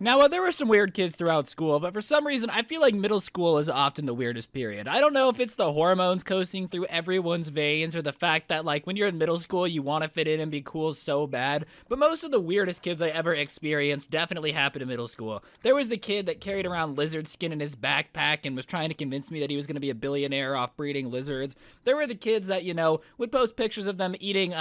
Now, there were some weird kids throughout school, but for some reason, I feel like middle school is often the weirdest period. I don't know if it's the hormones coursing through everyone's veins or the fact that, like, when you're in middle school, you want to fit in and be cool so bad, but most of the weirdest kids I ever experienced definitely happened in middle school. There was the kid that carried around lizard skin in his backpack and was trying to convince me that he was going to be a billionaire off breeding lizards. There were the kids that, would post pictures of them eating,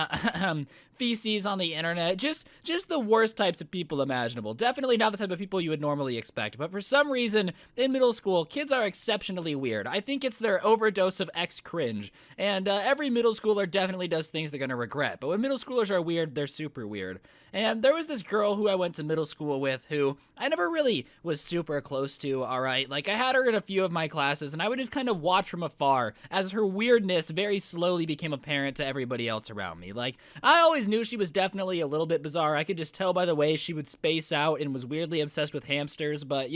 feces on the internet. Just the worst types of people imaginable. Definitely not the type of people you would normally expect, but for some reason in middle school kids are exceptionally weird. I think it's their overdose of X cringe, and every middle schooler definitely does things they're gonna regret, but when middle schoolers are weird, they're super weird. And there was this girl who I went to middle school with who I never really was super close to, alright? Like, I had her in a few of my classes, and I would just kind of watch from afar as her weirdness very slowly became apparent to everybody else around me. Like, I always knew she was definitely a little bit bizarre. I could just tell by the way she would space out and was weirdly obsessed with hamsters, but,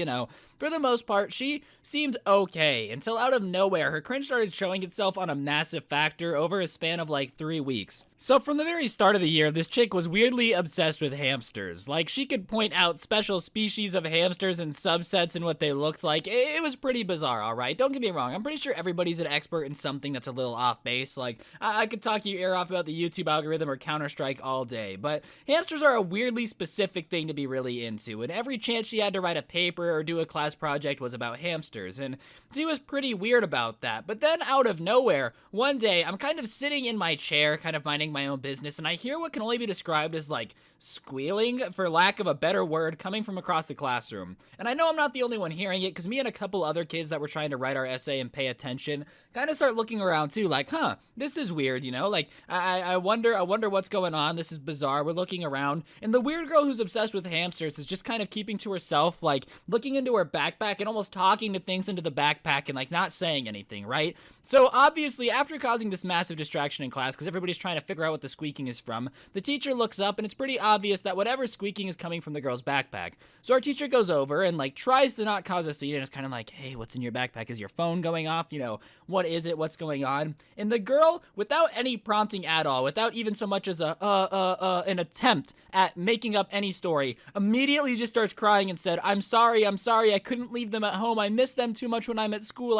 for the most part, she seemed okay, until out of nowhere, her cringe started showing itself on a massive factor over a span of like 3 weeks. So from the very start of the year, this chick was weirdly obsessed with hamsters. Like, she could point out special species of hamsters and subsets and what they looked like. It was pretty bizarre, alright? Don't get me wrong, I'm pretty sure everybody's an expert in something that's a little off base. Like, I could talk your ear off about the YouTube algorithm or Counter-Strike all day, but hamsters are a weirdly specific thing to be really into, and every chance she had to write a paper or do a class project was about hamsters, and she was pretty weird about that. But then out of nowhere, one day, I'm kind of sitting in my chair, kind of minding my own business, and I hear what can only be described as like squealing, for lack of a better word, coming from across the classroom. And I know I'm not the only one hearing it, because me and a couple other kids that were trying to write our essay and pay attention kind of start looking around too, like, huh, this is weird, like, I wonder what's going on. This is bizarre. We're looking around, and the weird girl who's obsessed with hamsters is just kind of keeping to herself, like looking into her backpack and almost talking to things into the backpack and like not saying anything, right? So obviously, after causing this massive distraction in class, because everybody's trying to figure out what the squeaking is from, the teacher looks up and it's pretty obvious that whatever squeaking is coming from the girl's backpack. So our teacher goes over and like tries to not cause a scene and is kind of like, hey, what's in your backpack? Is your phone going off? What is it? What's going on? And the girl, without any prompting at all, without even so much as an attempt at making up any story, immediately just starts crying and said, I'm sorry, I couldn't leave them at home. I miss them too much when I'm at school.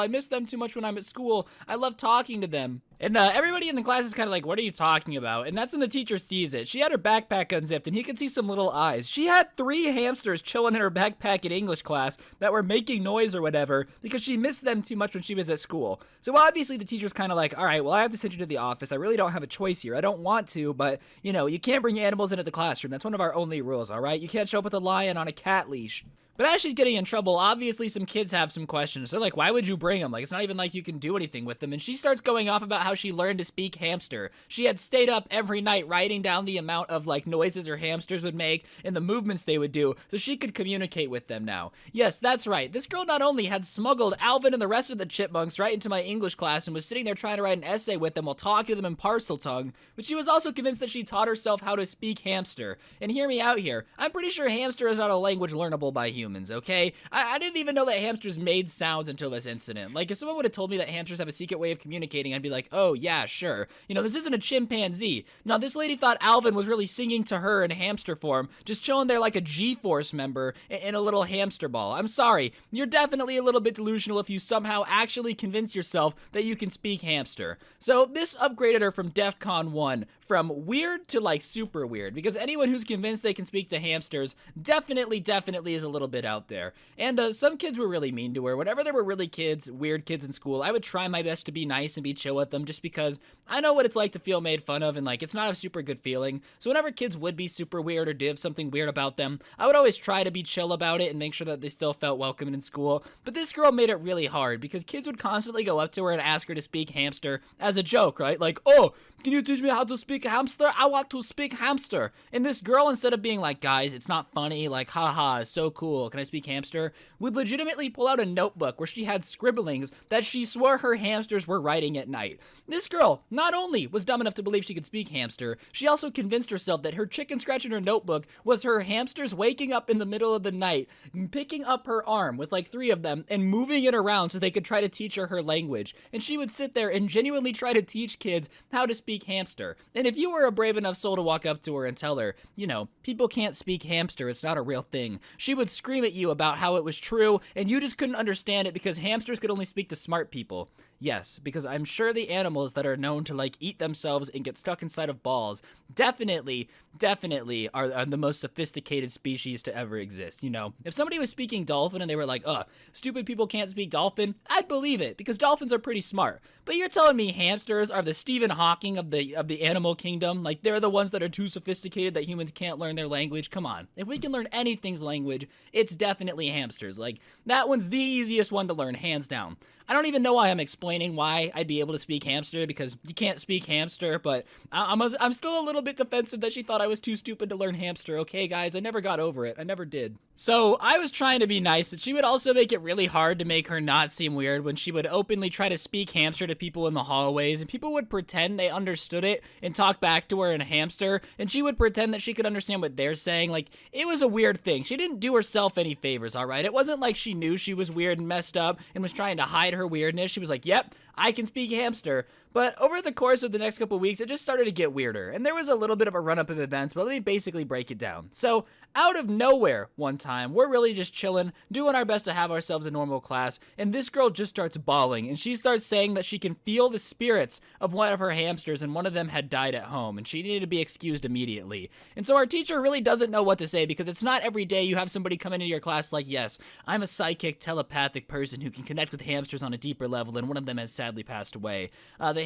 I love talking to them. And everybody in the class is kind of like, what are you talking about? And that's when the teacher sees it. She had her backpack unzipped, and he could see some little eyes. She had 3 hamsters chilling in her backpack in English class that were making noise or whatever because she missed them too much when she was at school. So obviously the teacher's kind of like, all right, well, I have to send you to the office. I really don't have a choice here. I don't want to, but, you can't bring animals into the classroom. That's one of our only rules, all right? You can't show up with a lion on a cat leash. But as she's getting in trouble, obviously some kids have some questions. They're like, why would you bring them? Like, it's not even like you can do anything with them. And she starts going off about how she learned to speak hamster. She had stayed up every night writing down the amount of, like, noises her hamsters would make and the movements they would do so she could communicate with them now. Yes, that's right. This girl not only had smuggled Alvin and the rest of the chipmunks right into my English class and was sitting there trying to write an essay with them while talking to them in parcel tongue, but she was also convinced that she taught herself how to speak hamster. And hear me out here. I'm pretty sure hamster is not a language learnable by humans, okay? I didn't even know that hamsters made sounds until this incident. Like, if someone would have told me that hamsters have a secret way of communicating, I'd be like, oh, yeah, sure. This isn't a chimpanzee. Now, this lady thought Alvin was really singing to her in hamster form, just chilling there like a G-Force member in a little hamster ball. I'm sorry. You're definitely a little bit delusional if you somehow actually convince yourself that you can speak hamster. So, this upgraded her from DEFCON 1, from weird to, like, super weird, because anyone who's convinced they can speak to hamsters definitely is a little bit out there. And some kids were really mean to her. Whenever there were really weird kids in school, I would try my best to be nice and be chill with them just because I know what it's like to feel made fun of, and like, it's not a super good feeling. So whenever kids would be super weird or did have something weird about them, I would always try to be chill about it and make sure that they still felt welcome in school. But this girl made it really hard because kids would constantly go up to her and ask her to speak hamster as a joke, right? Like, oh, can you teach me how to speak hamster? I want to speak hamster. And this girl, instead of being like, guys, it's not funny, like, haha, so cool, can I speak hamster, would legitimately pull out a notebook where she had scribblings that she swore her hamsters were writing at night. This girl not only was dumb enough to believe she could speak hamster, she also convinced herself that her chicken scratch in her notebook was her hamsters waking up in the middle of the night, picking up her arm with like 3 of them and moving it around so they could try to teach her language. And she would sit there and genuinely try to teach kids how to speak hamster. And And if you were a brave enough soul to walk up to her and tell her, people can't speak hamster, it's not a real thing, she would scream at you about how it was true, and you just couldn't understand it because hamsters could only speak to smart people. Yes, because I'm sure the animals that are known to eat themselves and get stuck inside of balls definitely are the most sophisticated species to ever exist. If somebody was speaking dolphin and they were like, stupid people can't speak dolphin, I'd believe it because dolphins are pretty smart. But you're telling me hamsters are the Stephen Hawking of the animal kingdom? They're the ones that are too sophisticated that humans can't learn their language? Come on. If we can learn anything's language, it's definitely hamsters. That one's the easiest one to learn, hands down. I don't even know why I'm explaining why I'd be able to speak hamster, because you can't speak hamster, but I'm still a little bit defensive that she thought I was too stupid to learn hamster. Okay, guys, I never got over it. I never did. So I was trying to be nice, but she would also make it really hard to make her not seem weird when she would openly try to speak hamster to people in the hallways, and people would pretend they understood it and talk back to her in hamster, and she would pretend that she could understand what they're saying. It was a weird thing. She didn't do herself any favors, all right? It wasn't like she knew she was weird and messed up and was trying to hide her weirdness. She was like, yep, I can speak hamster. But over the course of the next couple weeks, it just started to get weirder, and there was a little bit of a run-up of events, but let me basically break it down. So, out of nowhere one time, we're really just chilling, doing our best to have ourselves a normal class, and this girl just starts bawling, and she starts saying that she can feel the spirits of one of her hamsters, and one of them had died at home, and she needed to be excused immediately. And so our teacher really doesn't know what to say, because it's not every day you have somebody come into your class like, yes, I'm a psychic, telepathic person who can connect with hamsters on a deeper level, and one of them has sadly passed away.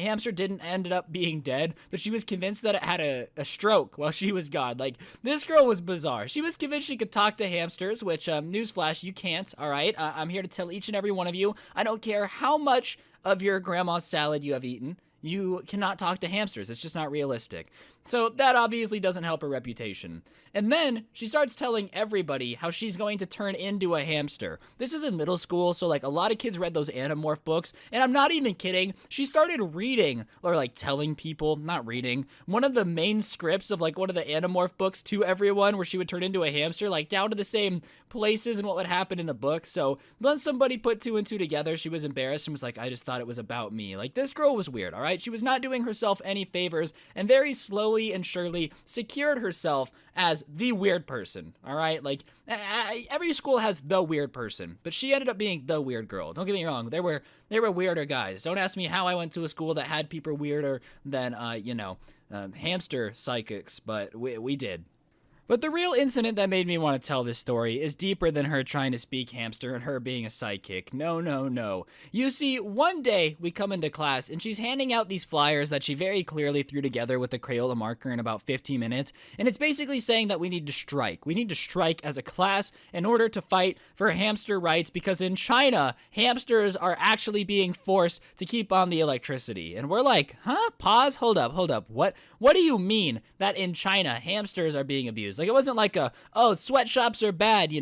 The hamster didn't end up being dead, but she was convinced that it had a stroke while she was gone. This girl was bizarre. She was convinced she could talk to hamsters, which, newsflash, you can't, alright? I'm here to tell each and every one of you, I don't care how much of your grandma's salad you have eaten, you cannot talk to hamsters. It's just not realistic. So that obviously doesn't help her reputation. And then she starts telling everybody how she's going to turn into a hamster. This is in middle school, so a lot of kids read those Animorph books, and I'm not even kidding. She started reading, or telling people, not reading, one of the main scripts of one of the Animorph books to everyone where she would turn into a hamster, down to the same places and what would happen in the book. So then somebody put two and two together. She was embarrassed and was like, I just thought it was about me. This girl was weird, all right? She was not doing herself any favors, and very slowly and surely secured herself as the weird person, all right? Every school has the weird person, but she ended up being the weird girl. Don't get me wrong, there were weirder guys. Don't ask me how I went to a school that had people weirder than hamster psychics, but we did. But the real incident that made me want to tell this story is deeper than her trying to speak hamster and her being a psychic. No. You see, one day we come into class and she's handing out these flyers that she very clearly threw together with a Crayola marker in about 15 minutes. And it's basically saying that we need to strike. We need to strike as a class in order to fight for hamster rights, because in China, hamsters are actually being forced to keep on the electricity. And we're like, huh? Pause? Hold up. What do you mean that in China, hamsters are being abused? It wasn't sweatshops are bad,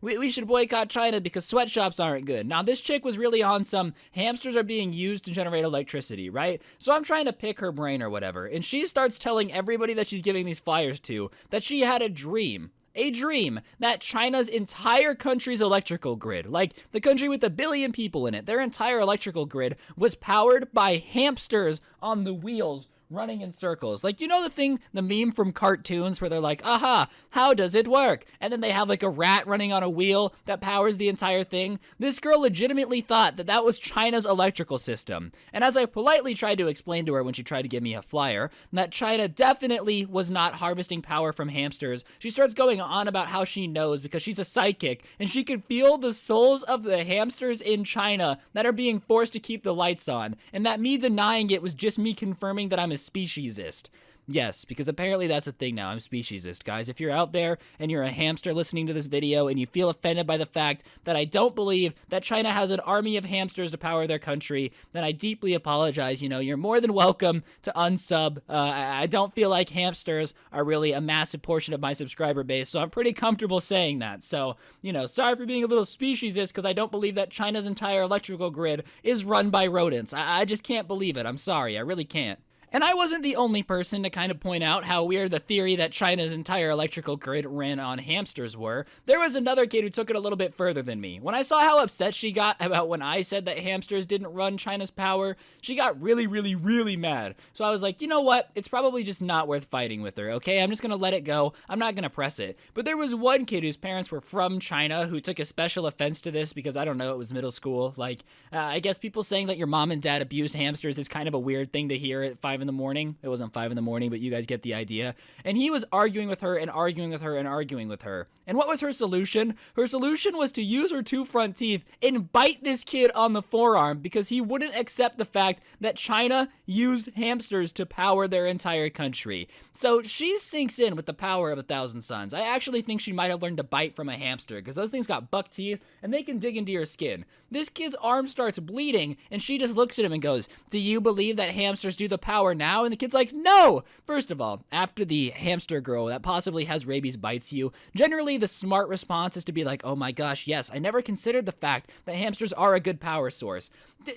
we should boycott China because sweatshops aren't good. Now, this chick was really on some hamsters are being used to generate electricity, right? So I'm trying to pick her brain or whatever, and she starts telling everybody that she's giving these flyers to that she had a dream that China's entire country's electrical grid, the country with 1 billion people in it, their entire electrical grid was powered by hamsters on the wheels running in circles. The meme from cartoons where they're like, aha, how does it work? And then they have a rat running on a wheel that powers the entire thing. This girl legitimately thought that was China's electrical system. And as I politely tried to explain to her when she tried to give me a flyer, that China definitely was not harvesting power from hamsters, she starts going on about how she knows because she's a psychic and she could feel the souls of the hamsters in China that are being forced to keep the lights on. And that me denying it was just me confirming that I'm a speciesist. Yes, because apparently that's a thing now. I'm speciesist, guys. If you're out there and you're a hamster listening to this video and you feel offended by the fact that I don't believe that China has an army of hamsters to power their country, then I deeply apologize. You're more than welcome to unsub. I don't feel like hamsters are really a massive portion of my subscriber base, so I'm pretty comfortable saying that. So, sorry for being a little speciesist because I don't believe that China's entire electrical grid is run by rodents. I just can't believe it. I'm sorry. I really can't. And I wasn't the only person to kind of point out how weird the theory that China's entire electrical grid ran on hamsters were. There was another kid who took it a little bit further than me. When I saw how upset she got about when I said that hamsters didn't run China's power, she got really, really, really mad. So I was like, you know what? It's probably just not worth fighting with her, okay? I'm just gonna let it go. I'm not gonna press it. But there was one kid whose parents were from China who took a special offense to this because, I don't know, it was middle school. Like, I guess people saying that your mom and dad abused hamsters is kind of a weird thing to hear at 5 in the morning. It wasn't 5 in the morning, but you guys get the idea. And he was arguing with her and arguing with her and arguing with her. And what was her solution? Her solution was to use her 2 front teeth and bite this kid on the forearm because he wouldn't accept the fact that China used hamsters to power their entire country. So she sinks in with the power of 1,000 suns. I actually think she might have learned to bite from a hamster because those things got buck teeth and they can dig into your skin. This kid's arm starts bleeding and she just looks at him and goes, "Do you believe that hamsters do the power now?" And the kid's like, "No!" First of all, after the hamster girl that possibly has rabies bites you, generally the smart response is to be like, "Oh my gosh, yes, I never considered the fact that hamsters are a good power source."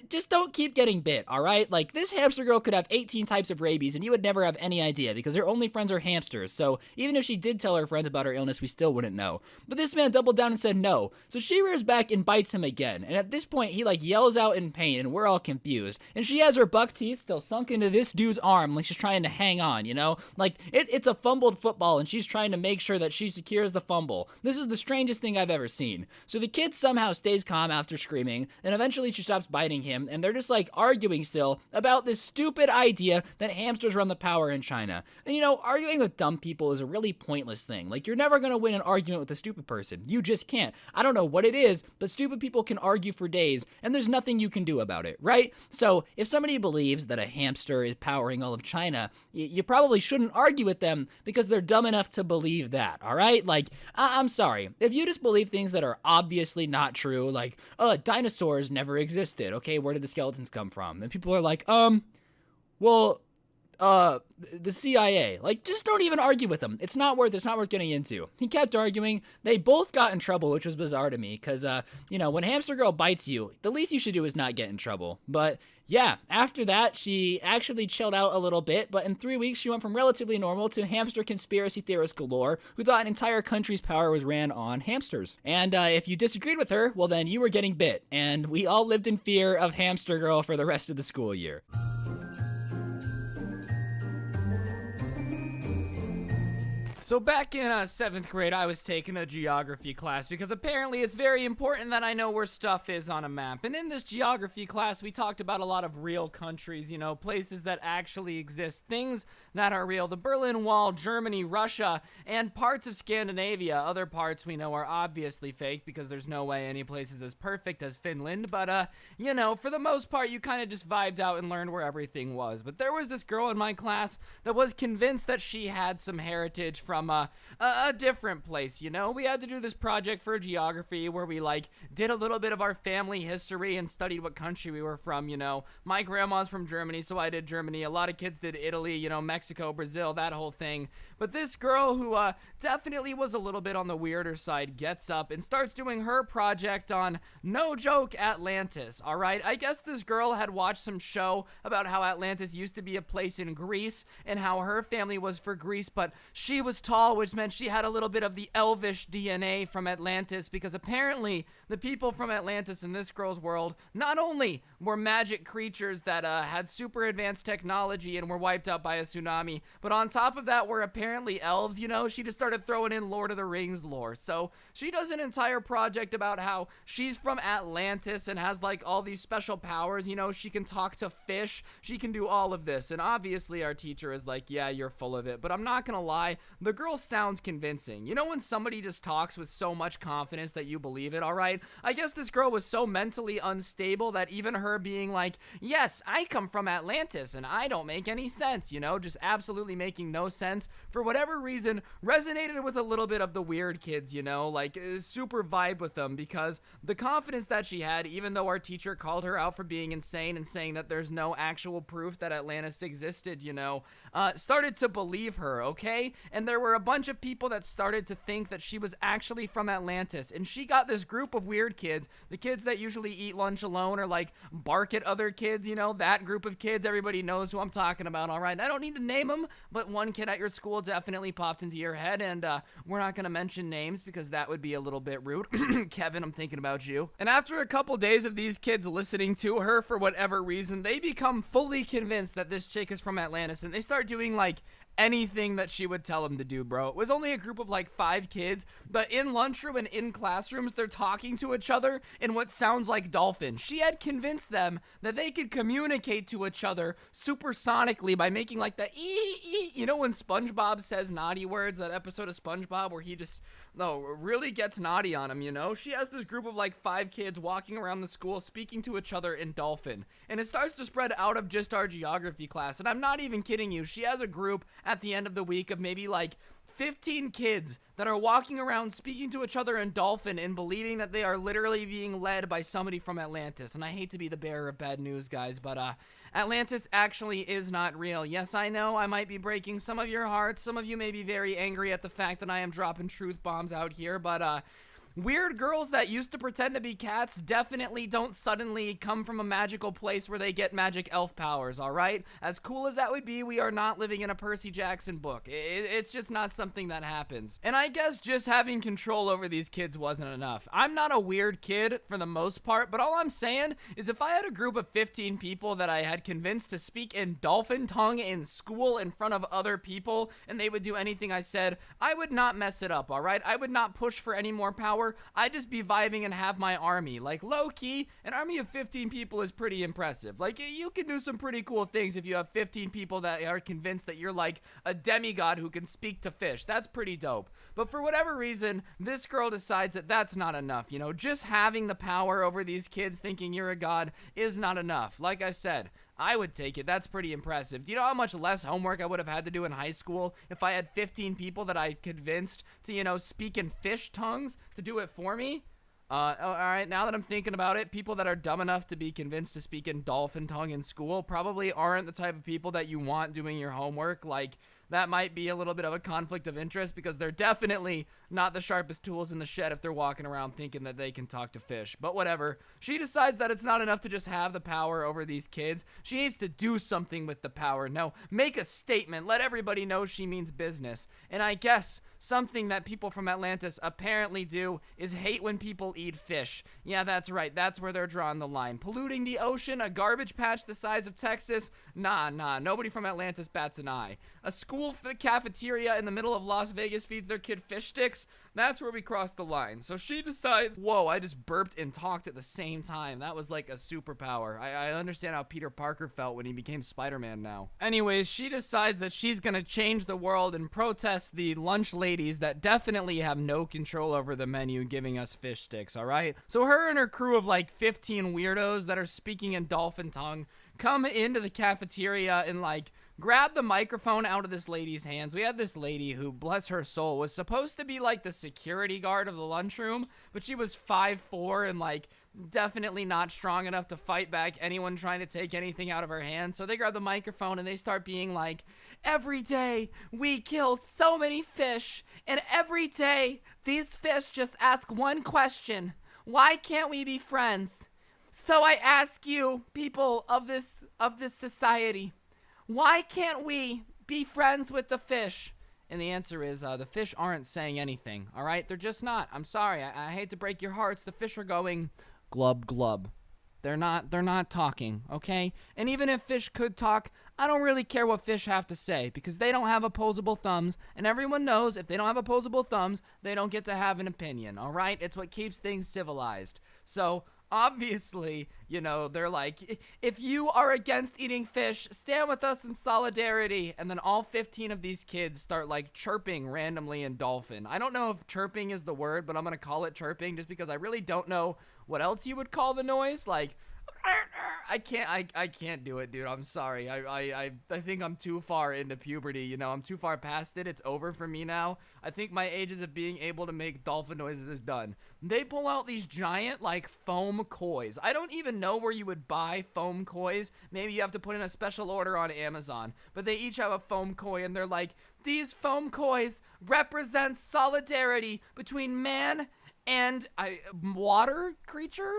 Just don't keep getting bit, alright? Like, this hamster girl could have 18 types of rabies and you would never have any idea because her only friends are hamsters, so even if she did tell her friends about her illness, we still wouldn't know. But this man doubled down and said no, so she rears back and bites him again, and at this point he like yells out in pain and we're all confused, and she has her buck teeth still sunk into this dude's arm like she's trying to hang on, you know? Like, it's a fumbled football and she's trying to make sure that she secures the fumble. This is the strangest thing I've ever seen. So the kid somehow stays calm after screaming, and eventually she stops biting him, and they're just like arguing still about this stupid idea that hamsters run the power in China. And you know, arguing with dumb people is a really pointless thing. Like, you're never gonna win an argument with a stupid person. You just can't. I don't know what it is, but stupid people can argue for days, and there's nothing you can do about it, right? So if somebody believes that a hamster is powering all of China, you probably shouldn't argue with them because they're dumb enough to believe that, alright? Like, I'm sorry. If you just believe things that are obviously not true, like, dinosaurs never existed, okay, where did the skeletons come from? And people are like, well, the CIA. Like, just don't even argue with them. It's not worth getting into. He kept arguing. They both got in trouble, which was bizarre to me, because, you know, when Hamster Girl bites you, the least you should do is not get in trouble. But, yeah, after that, she actually chilled out a little bit, but in 3 weeks, she went from relatively normal to hamster conspiracy theorist galore, who thought an entire country's power was ran on hamsters. And, if you disagreed with her, well then, you were getting bit, and we all lived in fear of Hamster Girl for the rest of the school year. So back in 7th grade, I was taking a geography class because apparently it's very important that I know where stuff is on a map. And in this geography class, we talked about a lot of real countries, you know, places that actually exist, things that are real. The Berlin Wall, Germany, Russia, and parts of Scandinavia. Other parts we know are obviously fake because there's no way any place is as perfect as Finland. But, you know, for the most part, you kind of just vibed out and learned where everything was. But there was this girl in my class that was convinced that she had some heritage from a different place, you know? We had to do this project for geography where we, like, did a little bit of our family history and studied what country we were from, you know? My grandma's from Germany, so I did Germany. A lot of kids did Italy, you know, Mexico, Brazil, that whole thing. But this girl who, definitely was a little bit on the weirder side gets up and starts doing her project on, no joke, Atlantis, alright? I guess this girl had watched some show about how Atlantis used to be a place in Greece and how her family was for Greece, but she was tall, which meant she had a little bit of the elvish DNA from Atlantis, because apparently the people from Atlantis in this girl's world not only were magic creatures that had super advanced technology and were wiped out by a tsunami, but on top of that were apparently elves, you know? She just started throwing in Lord of the Rings lore. So she does an entire project about how she's from Atlantis and has like all these special powers, you know? She can talk to fish, she can do all of this, and obviously our teacher is like, yeah, you're full of it. But I'm not gonna lie, the girl sounds convincing. You know when somebody just talks with so much confidence that you believe it, alright? I guess this girl was so mentally unstable that even her being like, yes, I come from Atlantis and I don't make any sense, you know, just absolutely making no sense, for whatever reason, resonated with a little bit of the weird kids, you know, like, super vibe with them, because the confidence that she had, even though our teacher called her out for being insane and saying that there's no actual proof that Atlantis existed, you know, started to believe her, okay? And there were were a bunch of people that started to think that she was actually from Atlantis, and she got this group of weird kids, the kids that usually eat lunch alone or like bark at other kids, you know, that group of kids. Everybody knows who I'm talking about, all right? I don't need to name them, but one kid at your school definitely popped into your head, and we're not going to mention names because that would be a little bit rude. Kevin, I'm thinking about you. And after a couple days of these kids listening to her for whatever reason, they become fully convinced that this chick is from Atlantis, and they start doing like anything that she would tell them to do, bro. It was only a group of like 5 kids, but in lunchroom and in classrooms, they're talking to each other in what sounds like dolphin. She had convinced them that they could communicate to each other supersonically by making like the ee, you know, when SpongeBob says naughty words, that episode of SpongeBob where he just really gets naughty on him, you know? She has this group of like 5 kids walking around the school speaking to each other in dolphin, and it starts to spread out of just our geography class, and I'm not even kidding you. She has a group at the end of the week of maybe like 15 kids that are walking around speaking to each other in dolphin and believing that they are literally being led by somebody from Atlantis. And I hate to be the bearer of bad news, guys, but Atlantis actually is not real. Yes, I know I might be breaking some of your hearts. Some of you may be very angry at the fact that I am dropping truth bombs out here, but weird girls that used to pretend to be cats definitely don't suddenly come from a magical place where they get magic elf powers, all right? As cool as that would be, we are not living in a Percy Jackson book. It's just not something that happens. And I guess just having control over these kids wasn't enough. I'm not a weird kid for the most part, but all I'm saying is if I had a group of 15 people that I had convinced to speak in dolphin tongue in school in front of other people, and they would do anything I said, I would not mess it up, all right? I would not push for any more power. I'd just be vibing and have my army. Like, low-key, an army of 15 people is pretty impressive. Like, you can do some pretty cool things if you have 15 people that are convinced that you're like a demigod who can speak to fish. That's pretty dope. But for whatever reason, this girl decides that that's not enough. You know, just having the power over these kids thinking you're a god is not enough. Like I said, I would take it. That's pretty impressive. Do you know how much less homework I would have had to do in high school if I had 15 people that I convinced to, you know, speak in fish tongues to do it for me? All right, now that I'm thinking about it, people that are dumb enough to be convinced to speak in dolphin tongue in school probably aren't the type of people that you want doing your homework. Like, that might be a little bit of a conflict of interest because they're definitely not the sharpest tools in the shed if they're walking around thinking that they can talk to fish. But whatever. She decides that it's not enough to just have the power over these kids. She needs to do something with the power. No, make a statement. Let everybody know she means business. And I guess something that people from Atlantis apparently do is hate when people eat fish. Yeah, that's right. That's where they're drawing the line. Polluting the ocean, a garbage patch the size of Texas? Nah. Nobody from Atlantis bats an eye. A school cafeteria in the middle of Las Vegas feeds their kid fish sticks? That's where we cross the line. So she decides, whoa, I just burped and talked at the same time. That was like a superpower. I understand how Peter Parker felt when he became Spider-Man now. Anyways, she decides that she's gonna change the world and protest the lunch ladies that definitely have no control over the menu giving us fish sticks, all right? So her and her crew of like 15 weirdos that are speaking in dolphin tongue come into the cafeteria and like grab the microphone out of this lady's hands. We had this lady who, bless her soul, was supposed to be like the security guard of the lunchroom, but she was 5'4" and like definitely not strong enough to fight back anyone trying to take anything out of her hands. So they grab the microphone and they start being like, every day we kill so many fish, and every day these fish just ask one question: why can't we be friends? So I ask you, people of this society, why can't we be friends with the fish? And the answer is, the fish aren't saying anything, all right? They're just not. I'm sorry. I hate to break your hearts. The fish are going glub, glub. They're not talking, okay? And even if fish could talk, I don't really care what fish have to say because they don't have opposable thumbs, and everyone knows if they don't have opposable thumbs, they don't get to have an opinion, all right? It's what keeps things civilized. So obviously, you know, they're like, if you are against eating fish, stand with us in solidarity. And then all 15 of these kids start like chirping randomly in dolphin. I don't know if chirping is the word, but I'm gonna call it chirping just because I really don't know what else you would call the noise. Like, I can't do it, dude. I'm sorry. I think I'm too far into puberty. You know, I'm too far past it. It's over for me now. I think my ages of being able to make dolphin noises is done. They pull out these giant, like, foam kois. I don't even know where you would buy foam kois. Maybe you have to put in a special order on Amazon. But they each have a foam koi, and they're like, these foam kois represent solidarity between man and water creature,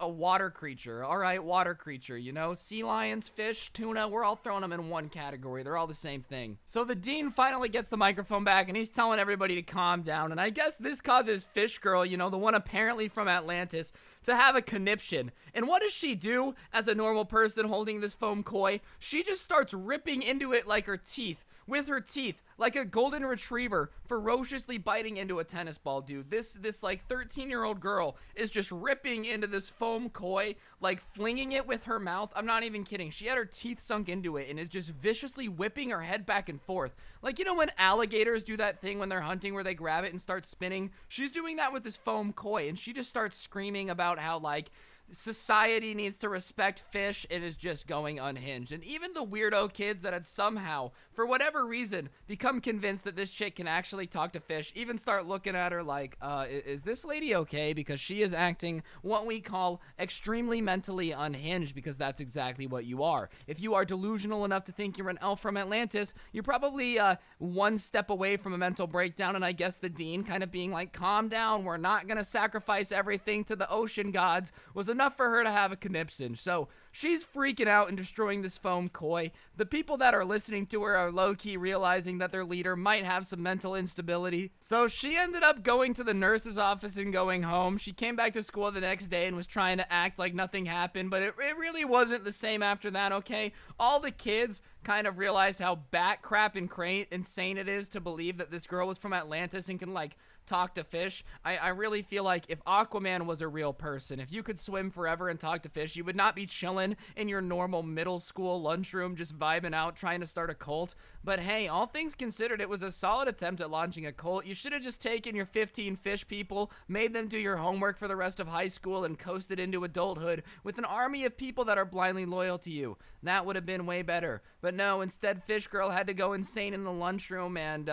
a water creature. All right, water creature, you know, sea lions, fish, tuna, we're all throwing them in one category. They're all the same thing. So the dean finally gets the microphone back and he's telling everybody to calm down. And I guess this causes Fish Girl, you know, the one apparently from Atlantis, to have a conniption. And what does she do as a normal person holding this foam koi? She just starts ripping into it like her teeth. With her teeth, like a golden retriever, ferociously biting into a tennis ball, dude. This like 13-year-old girl is just ripping into this foam koi, like flinging it with her mouth. I'm not even kidding. She had her teeth sunk into it and is just viciously whipping her head back and forth. Like, you know when alligators do that thing when they're hunting where they grab it and start spinning? She's doing that with this foam koi, and she just starts screaming about how, like, society needs to respect fish and is just going unhinged. And even the weirdo kids that had somehow, for whatever reason, become convinced that this chick can actually talk to fish, even start looking at her like, is this lady okay? Because she is acting what we call extremely mentally unhinged, because that's exactly what you are. If you are delusional enough to think you're an elf from Atlantis, you're probably one step away from a mental breakdown. And I guess the dean kind of being like, calm down, we're not gonna sacrifice everything to the ocean gods, was enough for her to have a conniption. So she's freaking out and destroying this foam koi. The people that are listening to her are low-key realizing that their leader might have some mental instability. So she ended up going to the nurse's office and going home. She came back to school the next day and was trying to act like nothing happened, but it really wasn't the same after that, okay? All the kids kind of realized how bat crap and insane it is to believe that this girl was from Atlantis and can, like, talk to fish. I really feel like if Aquaman was a real person, if you could swim forever and talk to fish, you would not be chilling in your normal middle school lunchroom just vibing out trying to start a cult. But hey, all things considered, it was a solid attempt at launching a cult. You should have just taken your 15 fish people, made them do your homework for the rest of high school, and coasted into adulthood with an army of people that are blindly loyal to you. That would have been way better. But no, instead Fish Girl had to go insane in the lunchroom and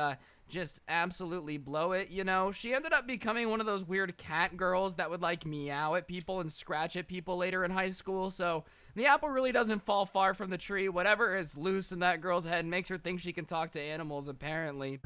just absolutely blow it, you know? She ended up becoming one of those weird cat girls that would, like, meow at people and scratch at people later in high school. So the apple really doesn't fall far from the tree. Whatever is loose in that girl's head makes her think she can talk to animals, apparently.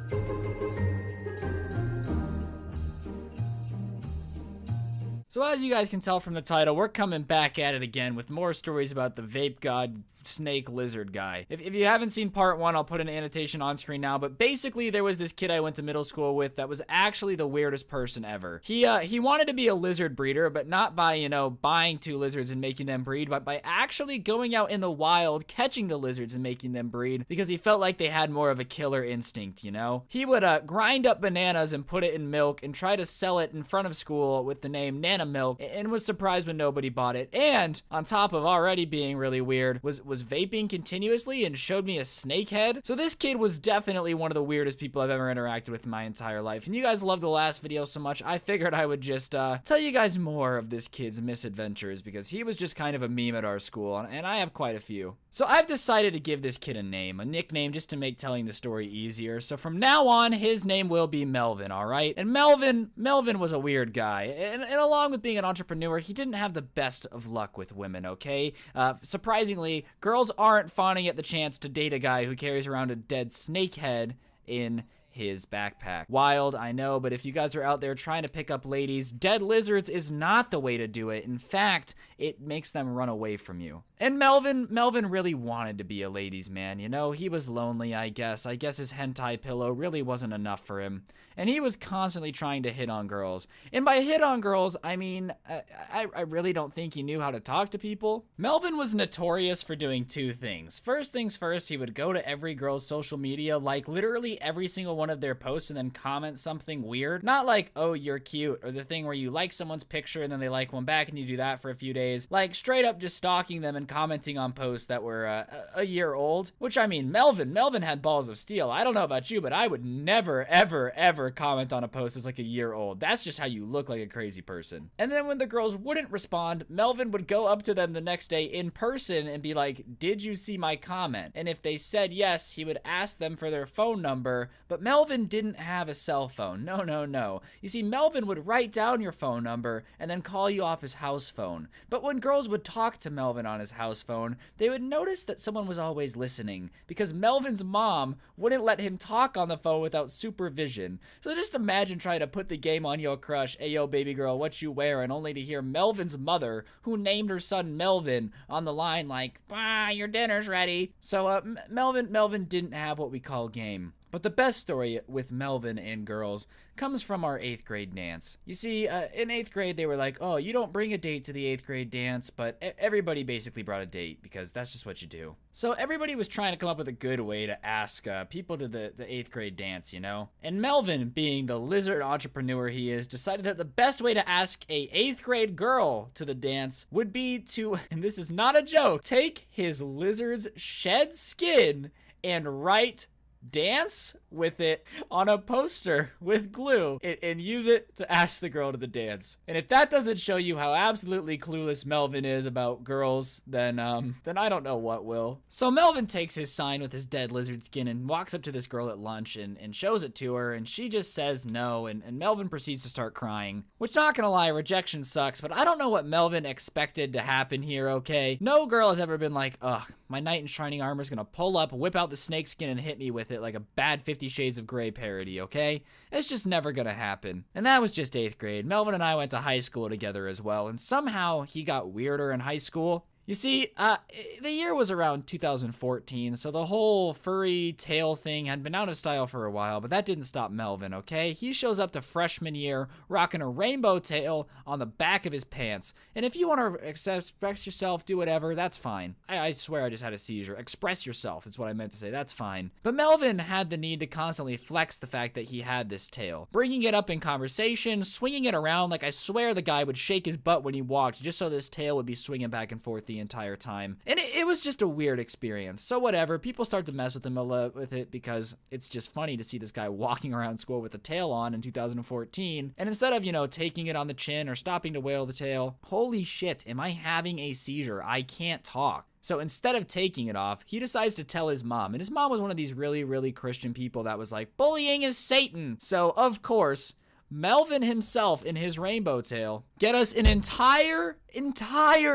So as you guys can tell from the title, we're coming back at it again with more stories about the vape god snake lizard guy. If you haven't seen part 1, I'll put an annotation on screen now, but basically there was this kid I went to middle school with that was actually the weirdest person ever. He wanted to be a lizard breeder, but not by, you know, buying 2 lizards and making them breed, but by actually going out in the wild, catching the lizards and making them breed, because he felt like they had more of a killer instinct, you know? He would grind up bananas and put it in milk and try to sell it in front of school with the name Nana Milk, and was surprised when nobody bought it. And on top of already being really weird, was vaping continuously and showed me a snake head. So this kid was definitely one of the weirdest people I've ever interacted with in my entire life. And you guys loved the last video so much, I figured I would just tell you guys more of this kid's misadventures, because he was just kind of a meme at our school, and I have quite a few. So I've decided to give this kid a nickname, just to make telling the story easier. So from now on, his name will be Melvin, alright? And Melvin was a weird guy. And along with being an entrepreneur, he didn't have the best of luck with women, okay? Surprisingly, girls aren't fawning at the chance to date a guy who carries around a dead snake head in his backpack. Wild, I know, but if you guys are out there trying to pick up ladies, dead lizards is not the way to do it. In fact, it makes them run away from you. And Melvin really wanted to be a ladies' man, you know? He was lonely, I guess. I guess his hentai pillow really wasn't enough for him. And he was constantly trying to hit on girls. And by hit on girls, I mean, I really don't think he knew how to talk to people. Melvin was notorious for doing 2 things. First things first, he would go to every girl's social media, like literally every single one of their posts, and then comment something weird. Not like, oh, you're cute, or the thing where you like someone's picture and then they like one back and you do that for a few days. days, like straight up just stalking them and commenting on posts that were a year old. Which, I mean, Melvin had balls of steel. I don't know about you, but I would never, ever comment on a post that's like a year old. That's just how you look like a crazy person. And then when the girls wouldn't respond, Melvin would go up to them the next day in person and be like, did you see my comment? And if they said yes, he would ask them for their phone number, but Melvin didn't have a cell phone. No. You see, Melvin would write down your phone number and then call you off his house phone. But when girls would talk to Melvin on his house phone, they would notice that someone was always listening because Melvin's mom wouldn't let him talk on the phone without supervision. So just imagine trying to put the game on your crush, hey yo baby girl, what you wearing, only to hear Melvin's mother, who named her son Melvin, on the line like, your dinner's ready. So Melvin didn't have what we call game. But the best story with Melvin and girls comes from our 8th grade dance. You see, in 8th grade, they were like, oh, you don't bring a date to the 8th grade dance, but everybody basically brought a date because that's just what you do. So everybody was trying to come up with a good way to ask people to the 8th grade dance, you know? And Melvin, being the lizard entrepreneur he is, decided that the best way to ask a 8th grade girl to the dance would be to, and this is not a joke, take his lizard's shed skin and write dance with it on a poster with glue and use it to ask the girl to the dance. And if that doesn't show you how absolutely clueless Melvin is about girls, then I don't know what will. So Melvin takes his sign with his dead lizard skin and walks up to this girl at lunch and shows it to her, and she just says no, and Melvin proceeds to start crying. Which, not gonna lie, rejection sucks, but I don't know what Melvin expected to happen here, okay? No girl has ever been like, ugh, my knight in shining armor is gonna pull up, whip out the snake skin, and hit me with it like a bad 50 Shades of Grey parody, okay? It's just never gonna happen. And that was just 8th grade. Melvin and I went to high school together as well, and somehow he got weirder in high school. You see, the year was around 2014, so the whole furry tail thing had been out of style for a while, but that didn't stop Melvin, okay? He shows up to freshman year rocking a rainbow tail on the back of his pants. And if you want to express yourself, do whatever, that's fine. I swear I just had a seizure. Express yourself is what I meant to say, that's fine. But Melvin had the need to constantly flex the fact that he had this tail. Bringing it up in conversation, swinging it around, like I swear the guy would shake his butt when he walked just so this tail would be swinging back and forth the entire time. And it was just a weird experience. So whatever, people start to mess with him a lot with it because it's just funny to see this guy walking around school with a tail on in 2014. And instead of, you know, taking it on the chin or stopping to wail the tail, holy shit, am I having a seizure? I can't talk. So instead of taking it off, he decides to tell his mom. And his mom was one of these really Christian people that was like, bullying is Satan. So of course, Melvin himself in his rainbow tail get us an entire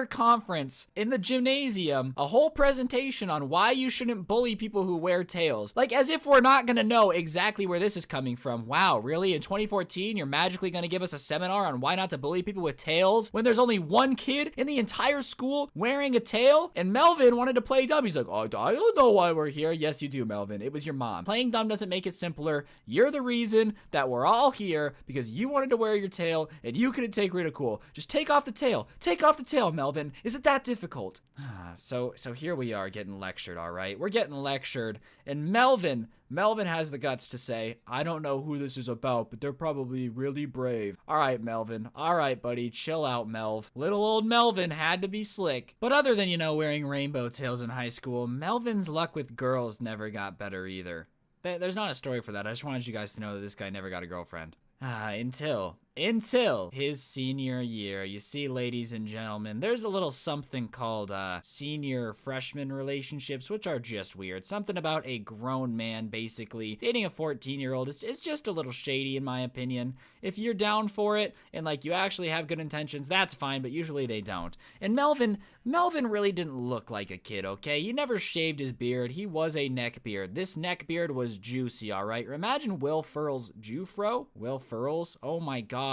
conference in the gymnasium, a whole presentation on why you shouldn't bully people who wear tails. Like, as if we're not gonna know exactly where this is coming from. Wow, really? In 2014, you're magically gonna give us a seminar on why not to bully people with tails when there's only one kid in the entire school wearing a tail? And Melvin wanted to play dumb. He's like, oh, I don't know why we're here. Yes, you do, Melvin. It was your mom. Playing dumb doesn't make it simpler. You're the reason that we're all here because you wanted to wear your tail and you couldn't take ridicule. Just take off the tail. Take off the tail, Melvin. Is it that difficult? So here we are getting lectured, all right? We're getting lectured, and Melvin has the guts to say, I don't know who this is about, but they're probably really brave. All right, Melvin. All right, buddy. Chill out, Melv. Little old Melvin had to be slick. But other than, you know, wearing rainbow tails in high school, Melvin's luck with girls never got better either. There's not a story for that. I just wanted you guys to know that this guy never got a girlfriend. Until his senior year. You see, ladies and gentlemen, there's a little something called senior freshman relationships, which are just weird. Something about a grown man basically dating a 14-year-old is just a little shady in my opinion. If you're down for it and like you actually have good intentions, that's fine, but usually they don't. And Melvin really didn't look like a kid, okay? He never shaved his beard. He was a neck beard. This neck beard was juicy, all right? Imagine Will Ferrell's Jufro. Will Ferrell's? Oh my gosh.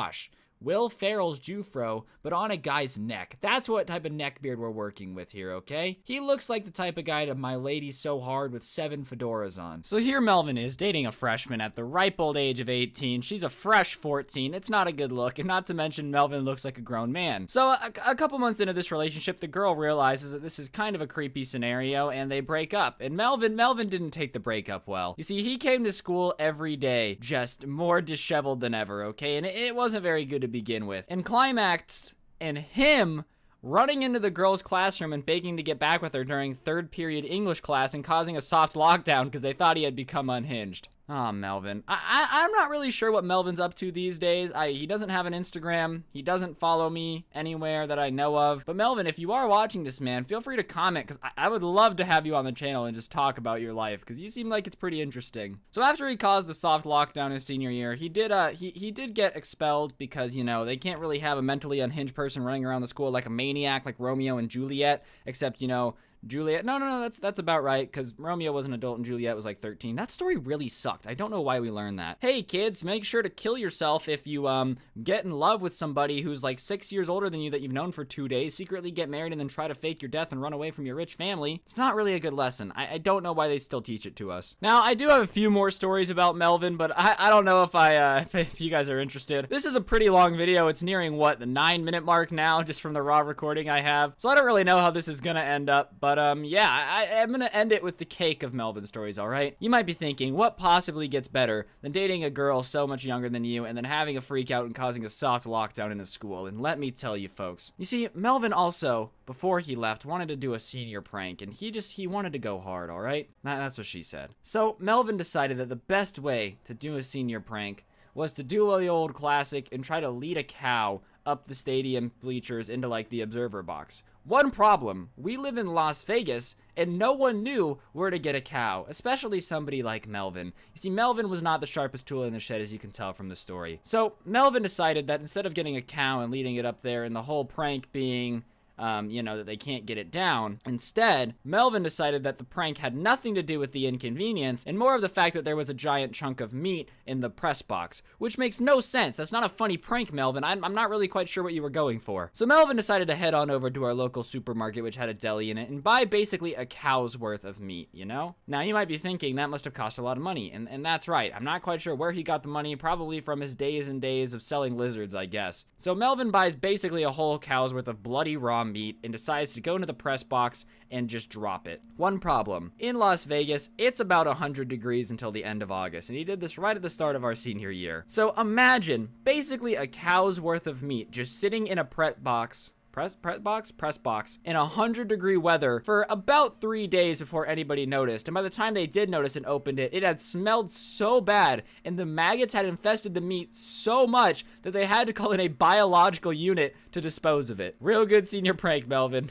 Will Ferrell's Jufro, but on a guy's neck. That's what type of neck beard we're working with here, okay? He looks like the type of guy to my lady so hard with 7 fedoras on. So here Melvin is, dating a freshman at the ripe old age of 18. She's a fresh 14. It's not a good look, and not to mention Melvin looks like a grown man. So a couple months into this relationship, the girl realizes that this is kind of a creepy scenario, and they break up. And Melvin didn't take the breakup well. You see, he came to school every day, just more disheveled than ever, okay? And it wasn't very good to begin with. And climax and him running into the girl's classroom and begging to get back with her during third period English class and causing a soft lockdown because they thought he had become unhinged. Oh, Melvin. I'm not really sure what Melvin's up to these days. He doesn't have an Instagram. He doesn't follow me anywhere that I know of. But Melvin, if you are watching this, man, feel free to comment because I would love to have you on the channel and just talk about your life because you seem like it's pretty interesting. So after he caused the soft lockdown his senior year, he did get expelled because, you know, they can't really have a mentally unhinged person running around the school like a maniac like Romeo and Juliet, except, you know, Juliet, no, that's about right, because Romeo was an adult and Juliet was like 13. That story really sucked. I don't know why we learned that. Hey, kids, make sure to kill yourself if you, get in love with somebody who's like 6 years older than you that you've known for 2 days, secretly get married, and then try to fake your death and run away from your rich family. It's not really a good lesson. I don't know why they still teach it to us. Now, I do have a few more stories about Melvin, but I don't know if you guys are interested. This is a pretty long video. It's nearing, what, the 9-minute mark now, just from the raw recording I have. So I don't really know how this is gonna end up, but yeah, I'm gonna end it with the cake of Melvin stories, alright? You might be thinking, what possibly gets better than dating a girl so much younger than you and then having a freak out and causing a soft lockdown in a school? And let me tell you, folks. You see, Melvin also, before he left, wanted to do a senior prank, and he wanted to go hard, alright? That's what she said. So, Melvin decided that the best way to do a senior prank was to do the old classic and try to lead a cow up the stadium bleachers into, like, the observer box. One problem, we live in Las Vegas, and no one knew where to get a cow, especially somebody like Melvin. You see, Melvin was not the sharpest tool in the shed, as you can tell from the story. So, Melvin decided that instead of getting a cow and leading it up there and the whole prank being, you know, that they can't get it down. Instead, Melvin decided that the prank had nothing to do with the inconvenience and more of the fact that there was a giant chunk of meat in the press box, which makes no sense. That's not a funny prank, Melvin. I'm not really quite sure what you were going for. So Melvin decided to head on over to our local supermarket, which had a deli in it, and buy basically a cow's worth of meat, you know? Now, you might be thinking that must have cost a lot of money, and that's right. I'm not quite sure where he got the money, probably from his days and days of selling lizards, I guess. So Melvin buys basically a whole cow's worth of bloody raw meat and decides to go into the press box and just drop it. One problem. In Las Vegas, it's about 100 degrees until the end of August, and he did this right at the start of our senior year. So imagine basically a cow's worth of meat just sitting in a press box in 100-degree weather for about 3 days before anybody noticed. And by the time they did notice and opened it, it had smelled so bad and the maggots had infested the meat so much that they had to call in a biological unit to dispose of it. Real good senior prank, Melvin.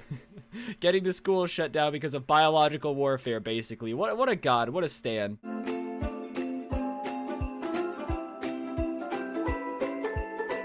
Getting the school shut down because of biological warfare, basically. What a god, what a stan.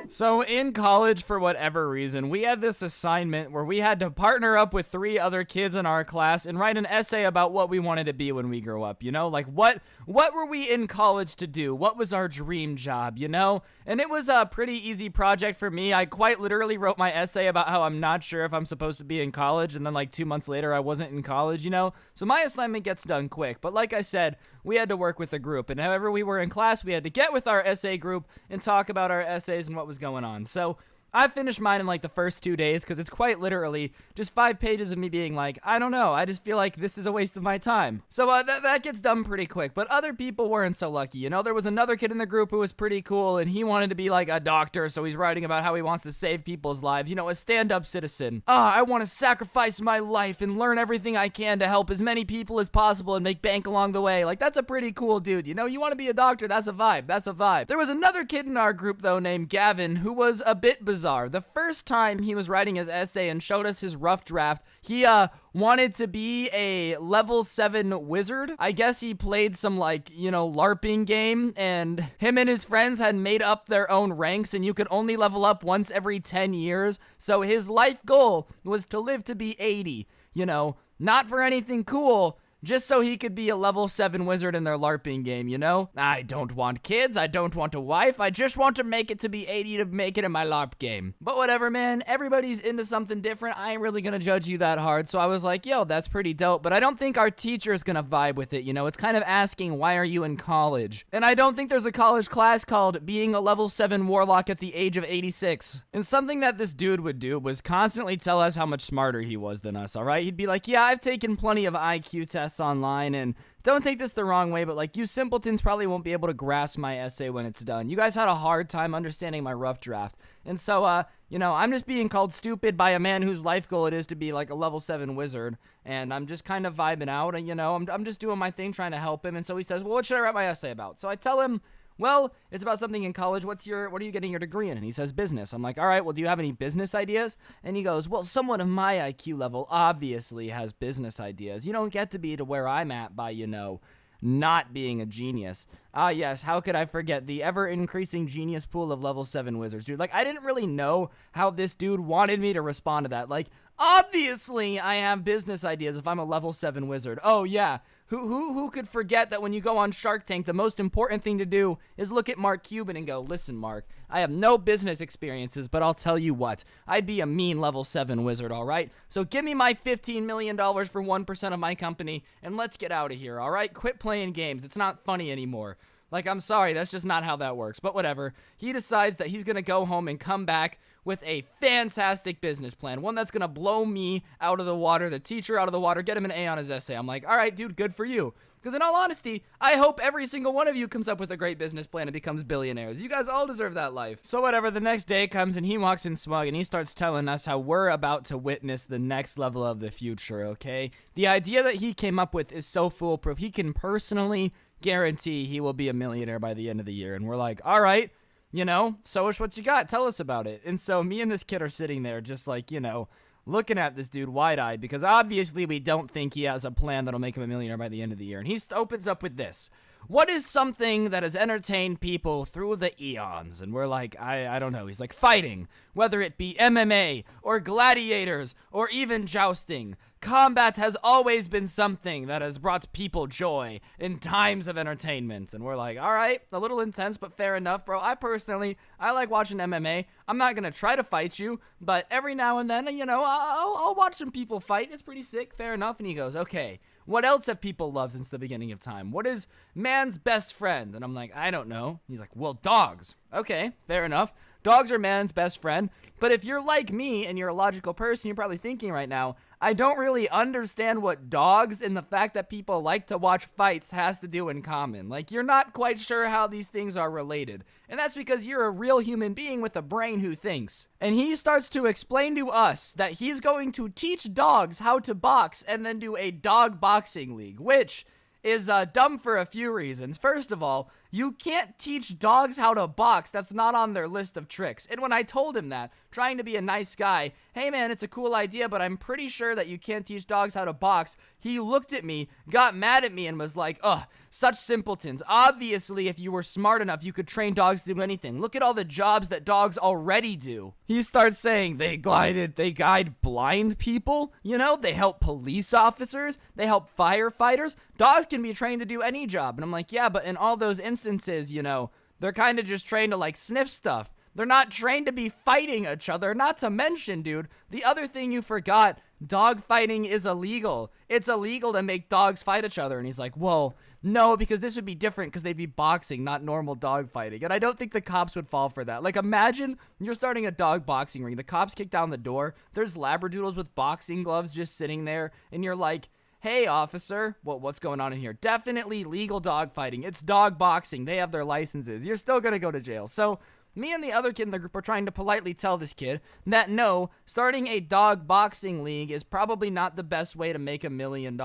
So in college, for whatever reason, we had this assignment where we had to partner up with 3 other kids in our class and write an essay about what we wanted to be when we grow up, you know? Like, what were we in college to do? What was our dream job, you know? And it was a pretty easy project for me. I quite literally wrote my essay about how I'm not sure if I'm supposed to be in college, and then like 2 months later, I wasn't in college, you know? So my assignment gets done quick, but like I said, we had to work with a group, and however we were in class, we had to get with our essay group and talk about our essays and what was going on. So I finished mine in like the first 2 days because it's quite literally just 5 pages of me being like, I don't know, I just feel like this is a waste of my time. So that gets done pretty quick, but other people weren't so lucky. You know, there was another kid in the group who was pretty cool and he wanted to be like a doctor, so he's writing about how he wants to save people's lives, you know, a stand-up citizen. I want to sacrifice my life and learn everything I can to help as many people as possible and make bank along the way. Like, that's a pretty cool dude, you know? You want to be a doctor, that's a vibe, that's a vibe. There was another kid in our group, though, named Gavin, who was a bit bizarre. The first time he was writing his essay and showed us his rough draft, he wanted to be a level 7 wizard. I guess he played some, like, you know, LARPing game, and him and his friends had made up their own ranks, and you could only level up once every 10 years. So his life goal was to live to be 80, you know, not for anything cool, just so he could be a level 7 wizard in their LARPing game, you know? I don't want kids, I don't want a wife, I just want to make it to be 80 to make it in my LARP game. But whatever, man, everybody's into something different, I ain't really gonna judge you that hard, so I was like, yo, that's pretty dope, but I don't think our teacher's gonna vibe with it, you know? It's kind of asking, why are you in college? And I don't think there's a college class called being a level 7 warlock at the age of 86. And something that this dude would do was constantly tell us how much smarter he was than us, alright? He'd be like, yeah, I've taken plenty of IQ tests class online, and don't take this the wrong way, but like you simpletons probably won't be able to grasp my essay when it's done. You guys had a hard time understanding my rough draft. And so, I'm just being called stupid by a man whose life goal it is to be like a level 7 wizard, and I'm just kind of vibing out, and I'm just doing my thing trying to help him. And so he says, well, what should I write my essay about? So I tell him, well, it's about something in college. What are you getting your degree in? And he says business. I'm like, all right, well, do you have any business ideas? And he goes, well, someone of my IQ level obviously has business ideas. You don't get to be to where I'm at by, not being a genius. Ah, yes, how could I forget the ever-increasing genius pool of level 7 wizards, dude? Like, I didn't really know how this dude wanted me to respond to that. Like, obviously, I have business ideas if I'm a level 7 wizard. Oh, yeah. Who could forget that when you go on Shark Tank, the most important thing to do is look at Mark Cuban and go, listen, Mark, I have no business experiences, but I'll tell you what, I'd be a mean level 7 wizard, all right? So give me my $15 million for 1% of my company, and let's get out of here, all right? Quit playing games. It's not funny anymore. Like, I'm sorry, that's just not how that works, but whatever. He decides that he's gonna go home and come back with a fantastic business plan, one that's gonna blow me out of the water, the teacher out of the water, get him an A on his essay. I'm like, all right, dude, good for you. Because in all honesty, I hope every single one of you comes up with a great business plan and becomes billionaires. You guys all deserve that life. So whatever, the next day comes and he walks in smug and he starts telling us how we're about to witness the next level of the future, okay? The idea that he came up with is so foolproof. He can personally guarantee he will be a millionaire by the end of the year. And we're like, all right, Soish, what you got? Tell us about it. And so me and this kid are sitting there just like, looking at this dude wide-eyed because obviously we don't think he has a plan that'll make him a millionaire by the end of the year. And he opens up with this. What is something that has entertained people through the eons? And we're like, I don't know. He's like, fighting, whether it be MMA or gladiators or even jousting. Combat has always been something that has brought people joy in times of entertainment. And we're like, all right, a little intense, but fair enough, bro. I like watching MMA. I'm not going to try to fight you, but every now and then, I'll watch some people fight. It's pretty sick. Fair enough. And he goes, okay, what else have people loved since the beginning of time? What is man's best friend? And I'm like, I don't know. He's like, well, dogs. Okay, fair enough. Dogs are man's best friend. But if you're like me and you're a logical person, you're probably thinking right now, I don't really understand what dogs and the fact that people like to watch fights has to do in common. Like, you're not quite sure how these things are related. And that's because you're a real human being with a brain who thinks. And he starts to explain to us that he's going to teach dogs how to box and then do a dog boxing league, which is dumb for a few reasons. First of all, you can't teach dogs how to box. That's not on their list of tricks. And when I told him that, trying to be a nice guy, hey man, it's a cool idea, but I'm pretty sure that you can't teach dogs how to box, he looked at me, got mad at me, and was like, ugh, such simpletons. Obviously, if you were smart enough, you could train dogs to do anything. Look at all the jobs that dogs already do. He starts saying they guide blind people, they help police officers, they help firefighters. Dogs can be trained to do any job. And I'm like, yeah, but in all those instances, they're kind of just trained to like sniff stuff. They're not trained to be fighting each other. Not to mention, dude, the other thing you forgot, dog fighting is illegal. It's illegal to make dogs fight each other. And he's like, whoa, no, because this would be different because they'd be boxing, not normal dog fighting. And I don't think the cops would fall for that. Like, imagine you're starting a dog boxing ring. The cops kick down the door. There's labradoodles with boxing gloves just sitting there. And you're like, hey, officer, what's going on in here? Definitely legal dog fighting. It's dog boxing. They have their licenses. You're still going to go to jail. So me and the other kid in the group are trying to politely tell this kid that no, starting a dog boxing league is probably not the best way to make $1 million.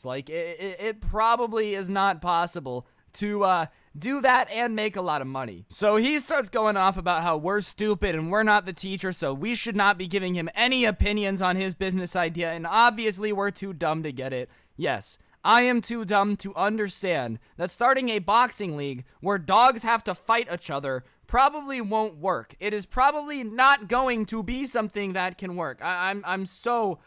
Like, it probably is not possible to do that and make a lot of money. So he starts going off about how we're stupid and we're not the teacher, so we should not be giving him any opinions on his business idea, and obviously we're too dumb to get it. Yes, I am too dumb to understand that starting a boxing league where dogs have to fight each other probably won't work. It is probably not going to be something that can work. I'm so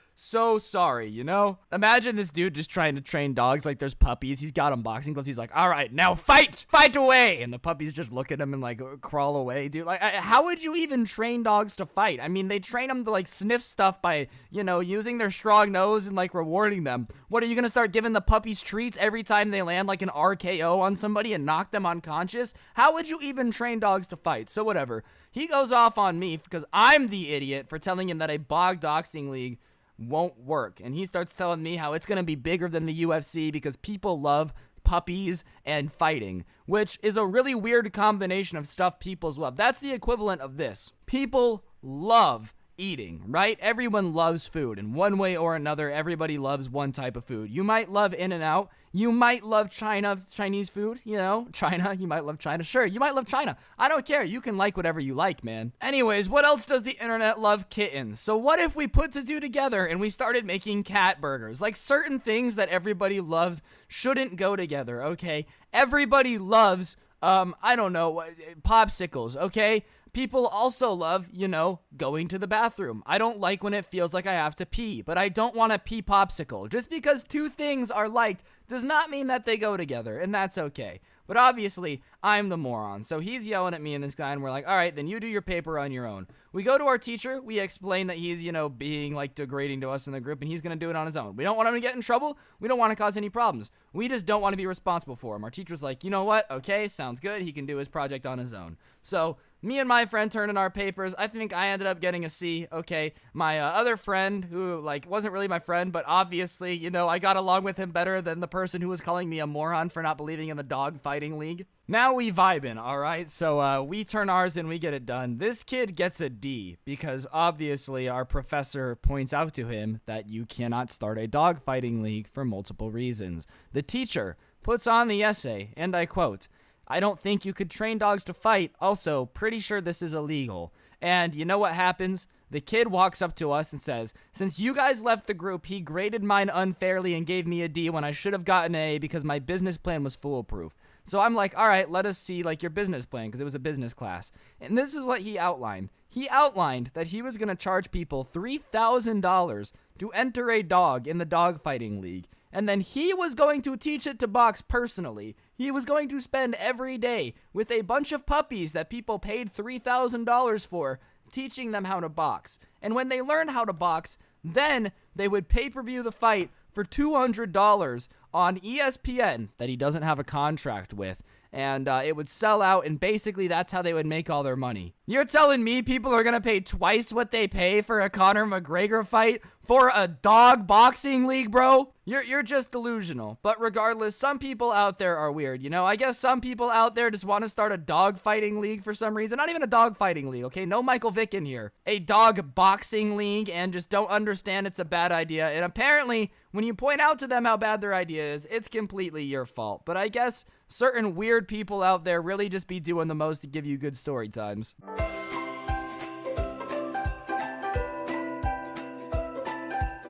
sorry, Imagine this dude just trying to train dogs like there's puppies. He's got them boxing gloves. He's like, all right, now fight away. And the puppies just look at him and like crawl away, dude. Like, how would you even train dogs to fight? I mean, they train them to like sniff stuff by, using their strong nose and like rewarding them. What, are you going to start giving the puppies treats every time they land like an RKO on somebody and knock them unconscious? How would you even train dogs to fight? So whatever. He goes off on me because I'm the idiot for telling him that a dog boxing league won't work. And he starts telling me how it's going to be bigger than the UFC because people love puppies and fighting, which is a really weird combination of stuff people love. That's the equivalent of this. People love eating, right? Everyone loves food in one way or another. Everybody loves one type of food. You might love In-N-Out. You might love Chinese food, China. You might love China. Sure, you might love China. I don't care. You can like whatever you like, man. Anyways, what else does the internet love? Kittens. So what if we put the two together and we started making cat burgers? Like, certain things that everybody loves shouldn't go together, okay? Everybody loves, I don't know, popsicles, okay? People also love, going to the bathroom. I don't like when it feels like I have to pee, but I don't want to pee popsicle. Just because two things are liked does not mean that they go together, and that's okay. But obviously, I'm the moron. So he's yelling at me and this guy, and we're like, all right, then you do your paper on your own. We go to our teacher. We explain that he's, being like degrading to us in the group, and he's going to do it on his own. We don't want him to get in trouble. We don't want to cause any problems. We just don't want to be responsible for him. Our teacher's like, you know what? Okay, sounds good. He can do his project on his own. So me and my friend turned in our papers. I think I ended up getting a C. Okay, my other friend, who wasn't really my friend, but obviously, I got along with him better than the person who was calling me a moron for not believing in the dog fighting league. Now we vibing, all right? So we turn ours in, we get it done. This kid gets a D because obviously our professor points out to him that you cannot start a dog fighting league for multiple reasons. The teacher puts on the essay, and I quote, "I don't think you could train dogs to fight. Also, pretty sure this is illegal." And you know what happens? The kid walks up to us and says, "Since you guys left the group, he graded mine unfairly and gave me a D when I should have gotten an A because my business plan was foolproof." So I'm like, all right, let us see your business plan, because it was a business class. And this is what he outlined. He outlined that he was going to charge people $3,000 to enter a dog in the dog fighting league. And then he was going to teach it to box personally. He was going to spend every day with a bunch of puppies that people paid $3,000 for, teaching them how to box. And when they learned how to box, then they would pay-per-view the fight for $200 on ESPN that he doesn't have a contract with. And it would sell out, and basically that's how they would make all their money. You're telling me people are going to pay twice what they pay for a Conor McGregor fight for a dog boxing league, bro? You're just delusional. But regardless, some people out there are weird, I guess some people out there just want to start a dog fighting league for some reason. Not even a dog fighting league, okay? No Michael Vick in here. A dog boxing league, and just don't understand it's a bad idea. And apparently, when you point out to them how bad their idea is, it's completely your fault. But I guess certain weird people out there really just be doing the most to give you good story times.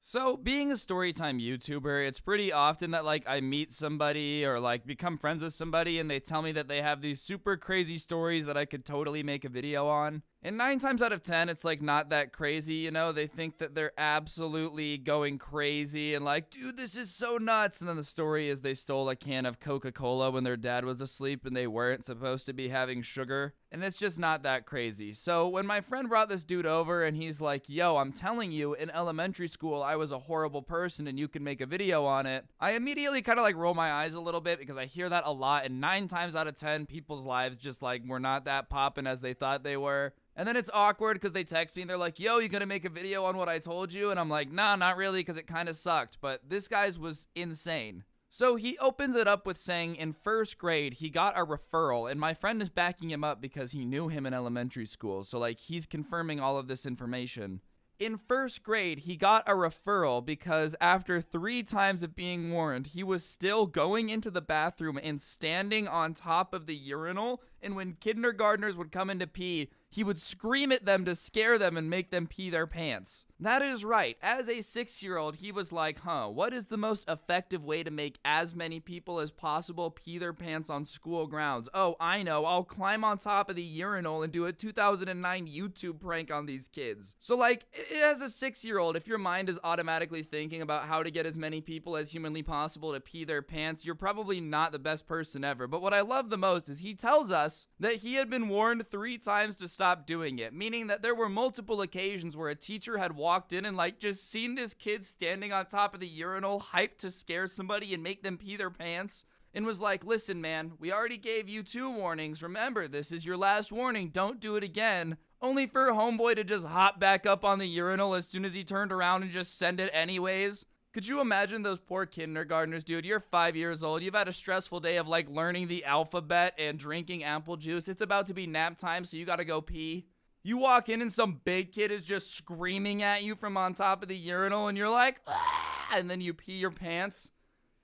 So, being a storytime YouTuber, it's pretty often that, I meet somebody or, become friends with somebody and they tell me that they have these super crazy stories that I could totally make a video on. And 9 times out of 10, it's, not that crazy, They think that they're absolutely going crazy and dude, this is so nuts. And then the story is they stole a can of Coca-Cola when their dad was asleep and they weren't supposed to be having sugar. And it's just not that crazy. So when my friend brought this dude over and he's like, yo, I'm telling you, in elementary school, I was a horrible person and you can make a video on it, I immediately kind of roll my eyes a little bit because I hear that a lot. And 9 times out of 10, people's lives just were not that poppin' as they thought they were. And then it's awkward because they text me and they're like, yo, you gonna make a video on what I told you? And I'm like, nah, not really, because it kind of sucked. But this guy's was insane. So he opens it up with saying in first grade, he got a referral. And my friend is backing him up because he knew him in elementary school. So he's confirming all of this information. In first grade, he got a referral because after 3 times of being warned, he was still going into the bathroom and standing on top of the urinal. And when kindergartners would come in to pee, he would scream at them to scare them and make them pee their pants. That is right. As a 6-year-old, he was like, what is the most effective way to make as many people as possible pee their pants on school grounds? Oh, I know. I'll climb on top of the urinal and do a 2009 YouTube prank on these kids. So, as a 6-year-old, if your mind is automatically thinking about how to get as many people as humanly possible to pee their pants, you're probably not the best person ever. But what I love the most is he tells us that he had been warned 3 times to stop doing it, meaning that there were multiple occasions where a teacher had walked in and just seen this kid standing on top of the urinal hyped to scare somebody and make them pee their pants. and was like, listen, man, we already gave you 2 warnings. Remember, this is your last warning. Don't do it again. Only for homeboy to just hop back up on the urinal as soon as he turned around and just send it anyways. Could you imagine those poor kindergartners, dude? You're 5 years old. You've had a stressful day of like learning the alphabet and drinking apple juice. It's about to be nap time, so you gotta go pee. You walk in and some big kid is just screaming at you from on top of the urinal and you're like, ah, and then you pee your pants.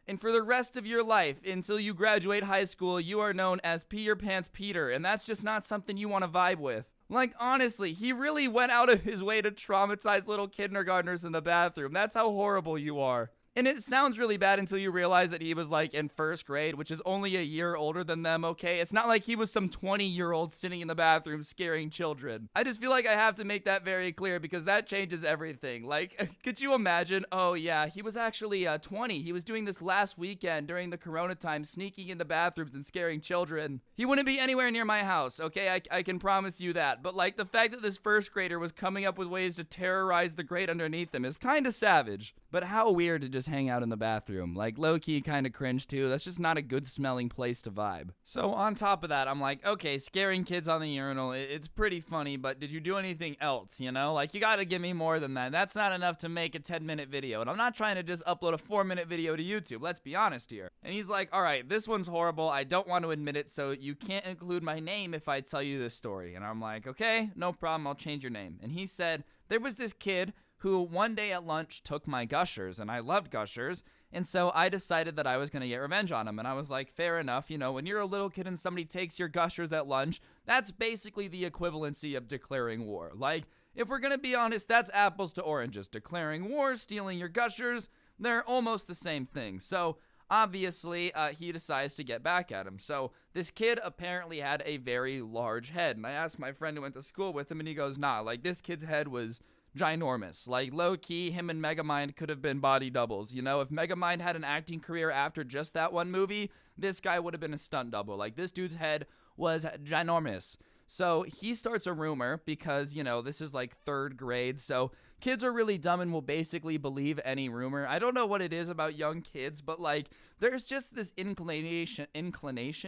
And for the rest of your life, until you graduate high school, you are known as Pee Your Pants Peter, and that's just not something you want to vibe with. Like, honestly, he really went out of his way to traumatize little kindergartners in the bathroom. That's how horrible you are. And it sounds really bad until you realize that he was like in 1st grade, which is only a year older than them, okay? It's not like he was some 20-year-old sitting in the bathroom scaring children. I just feel like I have to make that very clear because that changes everything. Like, could you imagine? Oh yeah, he was actually 20. He was doing this last weekend during the corona time, sneaking into bathrooms and scaring children. He wouldn't be anywhere near my house, okay? I can promise you that. But like the fact that this 1st grader was coming up with ways to terrorize the grade underneath him is kind of savage. But how weird to just hang out in the bathroom. Like, low-key kind of cringe too. That's just not a good smelling place to vibe. So on top of that, I'm like, okay, scaring kids on the urinal, it's pretty funny, but did you do anything else, you know? Like, you gotta give me more than that. That's not enough to make a 10-minute video, and I'm not trying to just upload a 4-minute video to YouTube. Let's be honest here. And he's like, all right, this one's horrible. I don't want to admit it, so you can't include my name if I tell you this story. And I'm like, okay, no problem. I'll change your name. And he said, there was this kid who one day at lunch took my Gushers, and I loved Gushers, and so I decided that I was going to get revenge on him, and I was like, fair enough, you know, when you're a little kid and somebody takes your Gushers at lunch, that's basically the equivalency of declaring war. Like, if we're going to be honest, that's apples to oranges. Declaring war, stealing your Gushers, they're almost the same thing. So obviously, he decides to get back at him. So this kid apparently had a very large head, and I asked my friend who went to school with him, and he goes, nah, like, this kid's head was ginormous. Like, low-key, him and Megamind could have been body doubles. You know, if Megamind had an acting career after just that one movie, this guy would have been a stunt double. Like, this dude's head was ginormous. So he starts a rumor because, you know, this is like 3rd grade, so kids are really dumb and will basically believe any rumor. I don't know what it is about young kids, but like, there's just this inclination,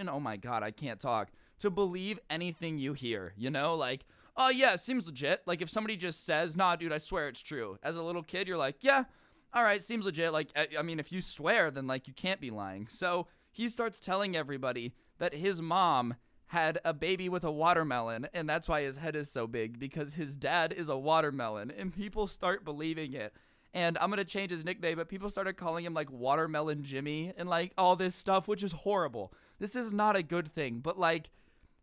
oh my god, I can't talk, to believe anything you hear, you know? Like, oh yeah, it seems legit. Like, if somebody just says, nah, dude, I swear it's true. As a little kid, you're like, yeah, all right, seems legit. Like, I mean, if you swear, then, like, you can't be lying. So he starts telling everybody that his mom had a baby with a watermelon, and that's why his head is so big, because his dad is a watermelon, and people start believing it. And I'm going to change his nickname, but people started calling him, like, Watermelon Jimmy and, like, all this stuff, which is horrible. This is not a good thing, but, like,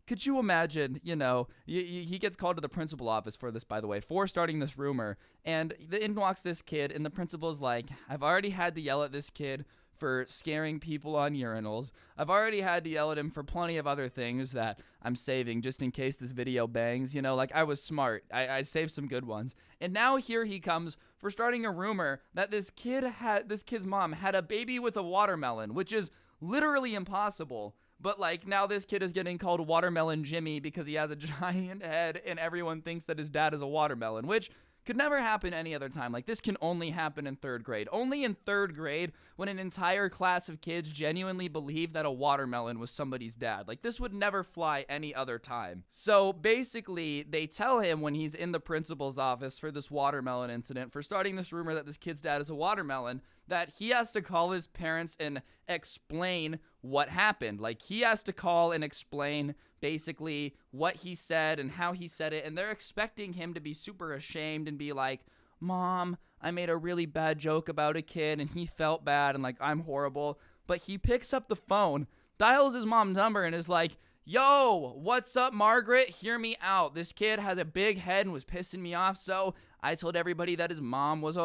could you imagine, you know, he gets called to the principal office for this, by the way, for starting this rumor, and in walks this kid, and the principal's like, I've already had to yell at this kid for scaring people on urinals. I've already had to yell at him for plenty of other things that I'm saving just in case this video bangs, you know, like, I was smart. I saved some good ones. And now here he comes for starting a rumor that this kid's mom had a baby with a watermelon, which is literally impossible. But, like, now this kid is getting called Watermelon Jimmy because he has a giant head and everyone thinks that his dad is a watermelon, which could never happen any other time. Like, this can only happen in 3rd grade. Only in 3rd grade when an entire class of kids genuinely believe that a watermelon was somebody's dad. Like, this would never fly any other time. So, basically, they tell him when he's in the principal's office for this watermelon incident, for starting this rumor that this kid's dad is a watermelon, that he has to call his parents and explain what happened. Like, he has to call and explain basically what he said and how he said it, and they're expecting him to be super ashamed and be like, Mom, I made a really bad joke about a kid and he felt bad and like, I'm horrible. But he picks up the phone, dials his mom's number, and is like, yo, what's up, Margaret? Hear me out. This kid has a big head and was pissing me off, so I told everybody that his mom was,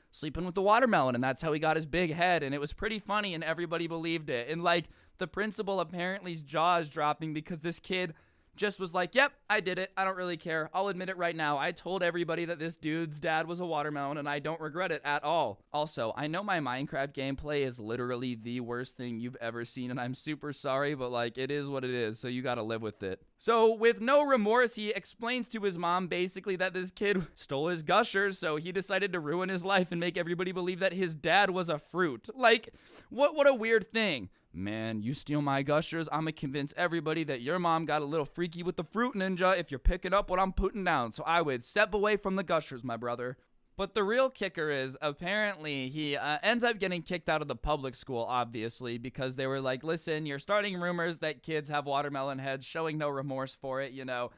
sleeping with the watermelon, and that's how he got his big head, and it was pretty funny, and everybody believed it. And, like, the principal apparently's jaw is dropping because this kid just was like, yep, I did it. I don't really care. I'll admit it right now. I told everybody that this dude's dad was a watermelon, and I don't regret it at all. Also, I know my Minecraft gameplay is literally the worst thing you've ever seen, and I'm super sorry, but, like, it is what it is, so you gotta live with it. So, with no remorse, he explains to his mom basically that this kid stole his Gushers, so he decided to ruin his life and make everybody believe that his dad was a fruit. Like, what a weird thing. man, you steal my gushers, I'm gonna convince everybody that your mom got a little freaky with the fruit ninja if you're picking up what I'm putting down. So I would step away from the gushers, my brother. But the real kicker is, apparently, he ends up getting kicked out of the public school, obviously, because they were like, listen, you're starting rumors that kids have watermelon heads, showing no remorse for it, you know.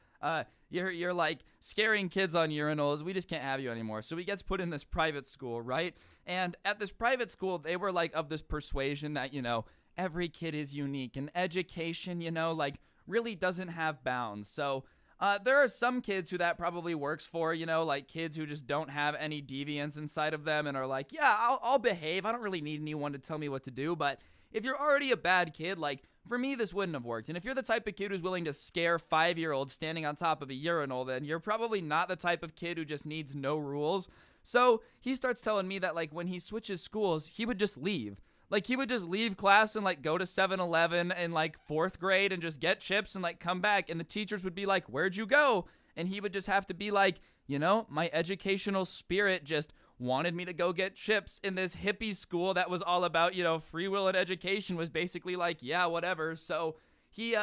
You're like scaring kids on urinals. We just can't have you anymore. So he gets put in this private school, right? And at this private school, they were like of this persuasion that, you know, every kid is unique, and education, you know, like really doesn't have bounds. So there are some kids who that probably works for, you know, like kids who just don't have any deviance inside of them and are like, yeah, I'll behave. I don't really need anyone to tell me what to do. But if you're already a bad kid, like for me, this wouldn't have worked. And if you're the type of kid who's willing to scare 5-year-olds standing on top of a urinal, then you're probably not the type of kid who just needs no rules. So he starts telling me that like when he switches schools, he would just leave. Like, he would just leave class and, like, go to 7-Eleven in, like, 4th grade and just get chips and, like, come back. And the teachers would be like, where'd you go? And he would just have to be like, you know, my educational spirit just wanted me to go get chips in this hippie school that was all about, you know, free will and education, was basically like, yeah, whatever. So he,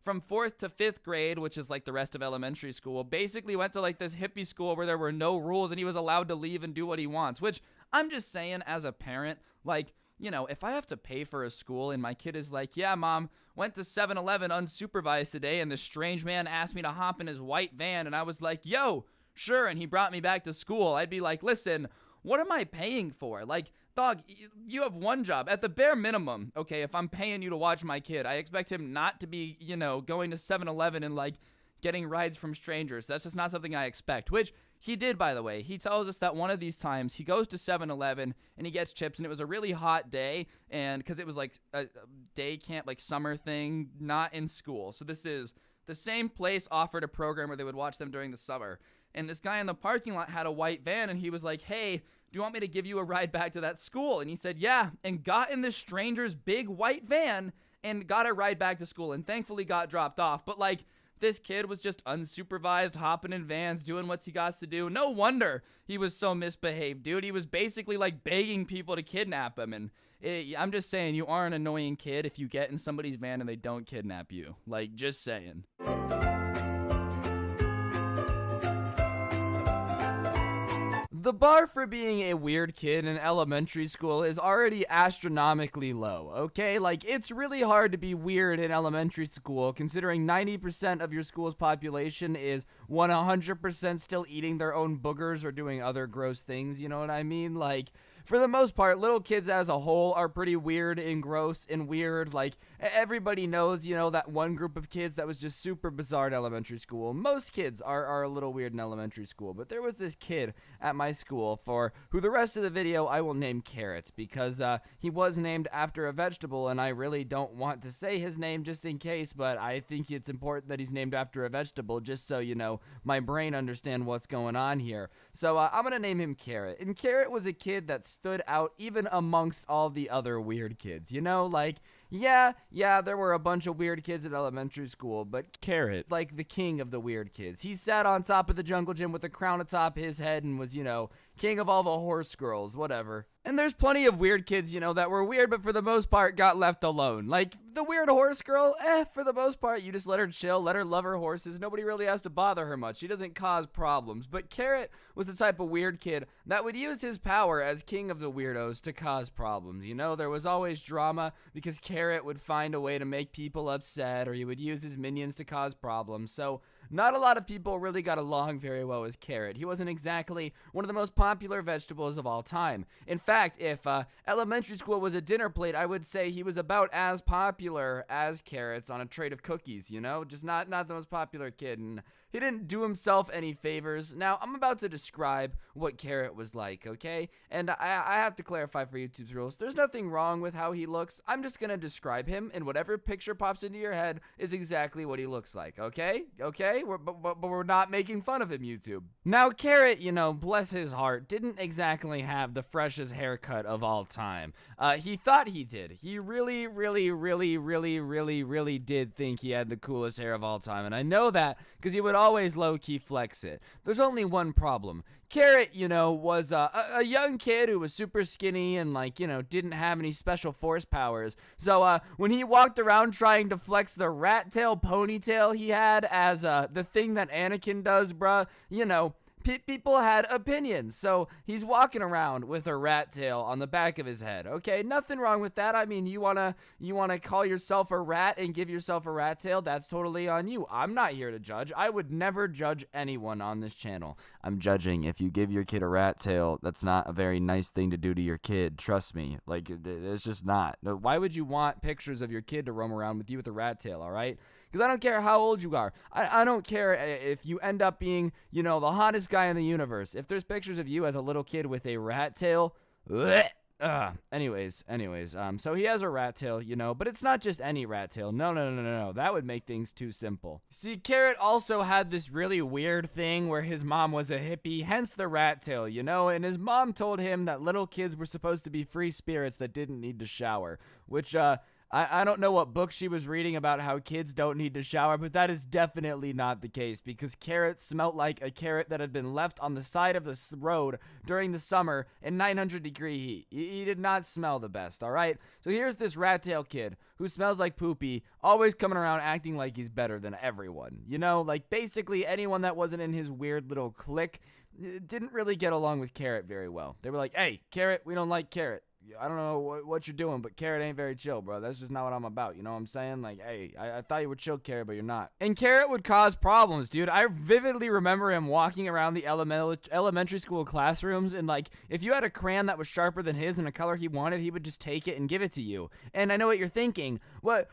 from 4th to 5th grade, which is, like, the rest of elementary school, basically went to, like, this hippie school where there were no rules and he was allowed to leave and do what he wants. Which, I'm just saying, as a parent, like, you know, if I have to pay for a school and my kid is like, yeah, mom, went to 7-Eleven unsupervised today and this strange man asked me to hop in his white van and I was like, yo, sure, and he brought me back to school, I'd be like, listen, what am I paying for? Like, dog, you have one job. At the bare minimum, okay, if I'm paying you to watch my kid, I expect him not to be, you know, going to 7-Eleven and, like, getting rides from strangers. That's just not something I expect, which he did, by the way. He tells us that one of these times he goes to 7-Eleven and he gets chips, and it was a really hot day, and because it was like a day camp, like summer thing, not in school. So this is the same place offered a program where they would watch them during the summer. And this guy in the parking lot had a white van, and he was like, hey, do you want me to give you a ride back to that school? And he said, yeah, and got in this stranger's big white van and got a ride back to school, and thankfully got dropped off. But like, this kid was just unsupervised, hopping in vans, doing what he got to do. No wonder he was so misbehaved, dude. He was basically like begging people to kidnap him. And I'm just saying, you are an annoying kid if you get in somebody's van and they don't kidnap you. Like, just saying. The bar for being a weird kid in elementary school is already astronomically low, okay? Like, it's really hard to be weird in elementary school, considering 90% of your school's population is 100% still eating their own boogers or doing other gross things, you know what I mean? Like, for the most part, little kids as a whole are pretty weird and gross and weird. Like, everybody knows, you know, that one group of kids that was just super bizarre in elementary school. Most kids are a little weird in elementary school, but there was this kid at my school for who the rest of the video I will name Carrot, because he was named after a vegetable, and I really don't want to say his name just in case, but I think it's important that he's named after a vegetable just so, you know, my brain understand what's going on here. So I'm gonna name him Carrot. And Carrot was a kid that stood out even amongst all the other weird kids, you know? Like, yeah, there were a bunch of weird kids at elementary school, but Carrot, like the king of the weird kids. He sat on top of the jungle gym with a crown atop his head and was, you know, king of all the horse girls, whatever. And there's plenty of weird kids, you know, that were weird, but for the most part got left alone. Like, the weird horse girl, for the most part, you just let her chill, let her love her horses. Nobody really has to bother her much. She doesn't cause problems. But Carrot was the type of weird kid that would use his power as king of the weirdos to cause problems. You know, there was always drama because Carrot would find a way to make people upset, or he would use his minions to cause problems. So not a lot of people really got along very well with Carrot. He wasn't exactly one of the most popular vegetables of all time. In fact, if elementary school was a dinner plate, I would say he was about as popular as Carrots on a tray of cookies, you know? Just not the most popular kid, and he didn't do himself any favors. Now, I'm about to describe what Carrot was like, okay? And I have to clarify for YouTube's rules. There's nothing wrong with how he looks. I'm just gonna describe him, and whatever picture pops into your head is exactly what he looks like, okay? Okay? But we're not making fun of him, YouTube. Now, Carrot, you know, bless his heart, didn't exactly have the freshest haircut of all time. He thought he did. He really did think he had the coolest hair of all time, and I know that because he would always low-key flex it. There's only one problem. Carrot, was a young kid who was super skinny and, didn't have any special force powers. So, when he walked around trying to flex the rat tail ponytail he had as, the thing that Anakin does, bruh, people had opinions. So he's walking around with a rat tail on the back of his head. Okay, nothing wrong with that. I mean, you wanna call yourself a rat and give yourself a rat tail? That's totally on you. I'm not here to judge. I would never judge anyone on this channel. I'm judging if you give your kid a rat tail. That's not a very nice thing to do to your kid. Trust me. Like, it's just not. Why would you want pictures of your kid to roam around with you with a rat tail? All right. Because I don't care how old you are. I don't care if you end up being, the hottest guy in the universe. If there's pictures of you as a little kid with a rat tail, anyways, so he has a rat tail, but it's not just any rat tail. No. That would make things too simple. See, Carrot also had this really weird thing where his mom was a hippie, hence the rat tail, and his mom told him that little kids were supposed to be free spirits that didn't need to shower, which, I don't know what book she was reading about how kids don't need to shower, but that is definitely not the case because Carrot smelt like a carrot that had been left on the side of the road during the summer in 900-degree heat. He did not smell the best, all right? So here's this rat tail kid who smells like poopy, always coming around acting like he's better than everyone. Like basically anyone that wasn't in his weird little clique didn't really get along with Carrot very well. They were like, hey, Carrot, we don't like Carrot. I don't know what you're doing, but Carrot ain't very chill, bro. That's just not what I'm about. You know what I'm saying? Like, hey, I thought you were chill, Carrot, but you're not. And Carrot would cause problems, dude. I vividly remember him walking around the elementary school classrooms, and, if you had a crayon that was sharper than his and a color he wanted, he would just take it and give it to you. And I know what you're thinking. Why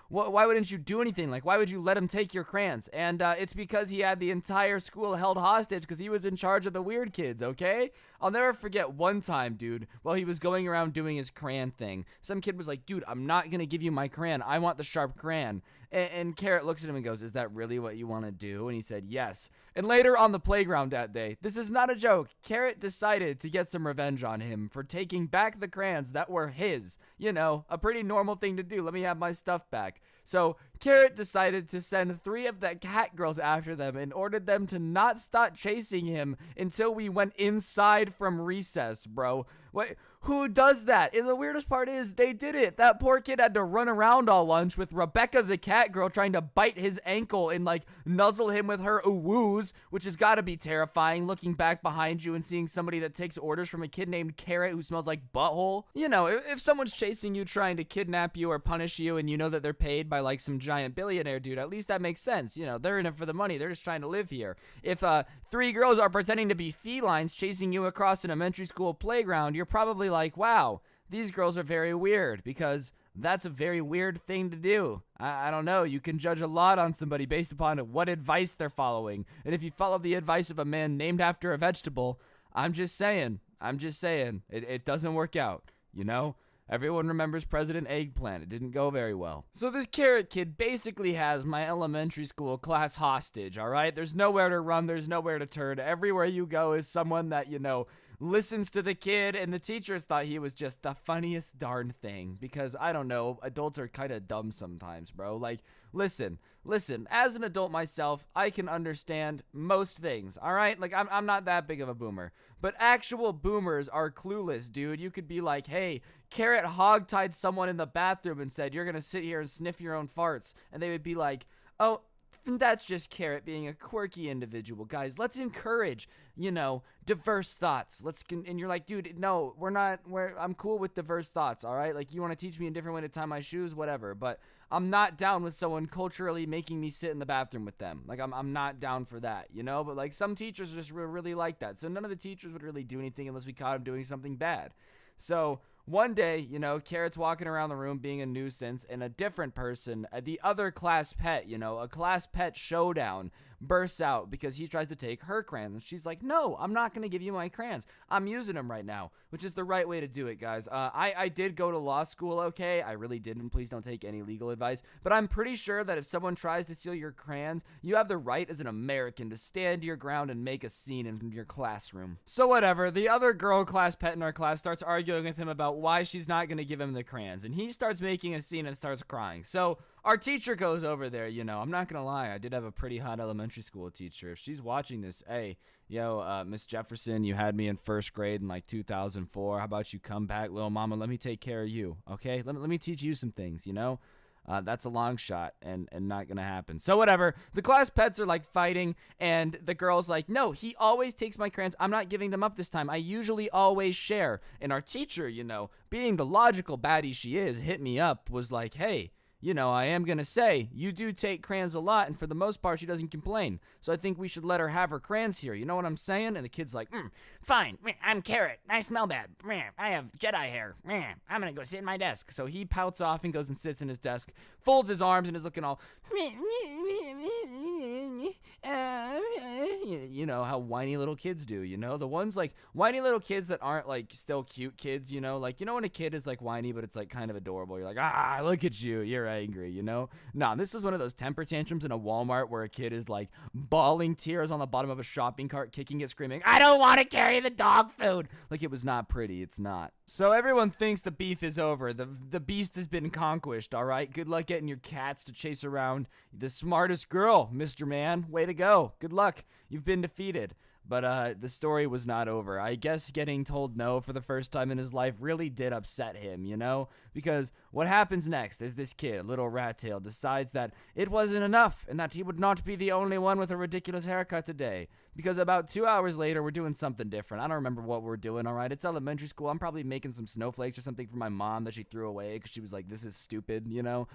wouldn't you do anything? Why would you let him take your crayons? And it's because he had the entire school held hostage because he was in charge of the weird kids, okay? I'll never forget one time, dude, while he was going around doing his crayon thing. Some kid was like, dude, I'm not going to give you my crayon. I want the sharp crayon. And Carrot looks at him and goes, is that really what you want to do? And he said, yes. And later on the playground that day, this is not a joke, Carrot decided to get some revenge on him for taking back the crayons that were his. A pretty normal thing to do. Let me have my stuff back. So Carrot decided to send 3 of the cat girls after them and ordered them to not stop chasing him until we went inside from recess, bro. Wait, who does that? And the weirdest part is they did it. That poor kid had to run around all lunch with Rebecca the cat girl trying to bite his ankle and nuzzle him with her woos, which has got to be terrifying looking back behind you and seeing somebody that takes orders from a kid named Carrot who smells like butthole. If someone's chasing you trying to kidnap you or punish you and you know that they're paid by some giant billionaire dude, at least that makes sense. They're in it for the money. They're just trying to live here. If 3 girls are pretending to be felines chasing you across an elementary school playground, you're probably like, wow, these girls are very weird, because that's a very weird thing to do. I don't know. You can judge a lot on somebody based upon what advice they're following. And if you follow the advice of a man named after a vegetable, I'm just saying, it doesn't work out, Everyone remembers President Eggplant. It didn't go very well. So this Carrot kid basically has my elementary school class hostage, all right? There's nowhere to run. There's nowhere to turn. Everywhere you go is someone that, listens to the kid, and the teachers thought he was just the funniest darn thing because, I don't know, adults are kind of dumb sometimes, bro. Listen, as an adult myself, I can understand most things, all right? I'm not that big of a boomer, but actual boomers are clueless, dude. You could be like, hey, Carrot hogtied someone in the bathroom and said, you're gonna sit here and sniff your own farts, and they would be like, oh, that's just Carrot being a quirky individual. Guys, let's encourage, diverse thoughts. And you're like, dude, no, I'm cool with diverse thoughts, all right? You want to teach me a different way to tie my shoes, whatever, but I'm not down with someone culturally making me sit in the bathroom with them. I'm not down for that, but some teachers just really like that. So none of the teachers would really do anything unless we caught them doing something bad. So one day, Carrot's walking around the room being a nuisance, and a different person, the other class pet, a class pet showdown bursts out because he tries to take her crayons, and she's like, no, I'm not going to give you my crayons. I'm using them right now, which is the right way to do it, guys. I did go to law school, okay? I really didn't. Please don't take any legal advice, but I'm pretty sure that if someone tries to steal your crayons, you have the right as an American to stand your ground and make a scene in your classroom. So whatever, the other girl class pet in our class starts arguing with him about why she's not going to give him the crayons, and he starts making a scene and starts crying. So our teacher goes over there, you know. I'm not gonna lie, I did have a pretty hot elementary school teacher. If she's watching this, hey, yo, Miss Jefferson, you had me in first grade in like 2004. How about you come back, little mama? Let me take care of you, okay? Let me teach you some things, you know? That's a long shot and not gonna happen. So whatever. The class pets are like fighting, and the girl's like, no, he always takes my crayons. I'm not giving them up this time. I usually always share. And our teacher, you know, being the logical baddie she is, hit me up, was like, hey, you know, I am gonna say, you do take crayons a lot, and for the most part, she doesn't complain. So I think we should let her have her crayons here. You know what I'm saying? And the kid's like, fine. I'm Carrot. I smell bad. I have Jedi hair. I'm gonna go sit in my desk. So he pouts off and goes and sits in his desk, folds his arms, and is looking all, you know how whiny little kids do, you know? The ones like whiny little kids that aren't like still cute kids, you know? Like, you know when a kid is like whiny, but it's like kind of adorable. You're like, look at you. You're angry, you know? Nah, this is one of those temper tantrums in a Walmart where a kid is like bawling tears on the bottom of a shopping cart, kicking it, screaming, I don't want to carry the dog food. Like, it was not pretty. It's not. So everyone thinks the beef is over. The beast has been conquered, all right? Good luck getting your cats to chase around the smartest girl, Mr. Man. Way to go. Good luck. You've been defeated. But the story was not over. I guess getting told no for the first time in his life really did upset him, you know? Because what happens next is this kid, little rat tail, decides that it wasn't enough and that he would not be the only one with a ridiculous haircut today. Because about 2 hours later, we're doing something different. I don't remember what we're doing, all right? It's elementary school. I'm probably making some snowflakes or something for my mom that she threw away because she was like, this is stupid, you know?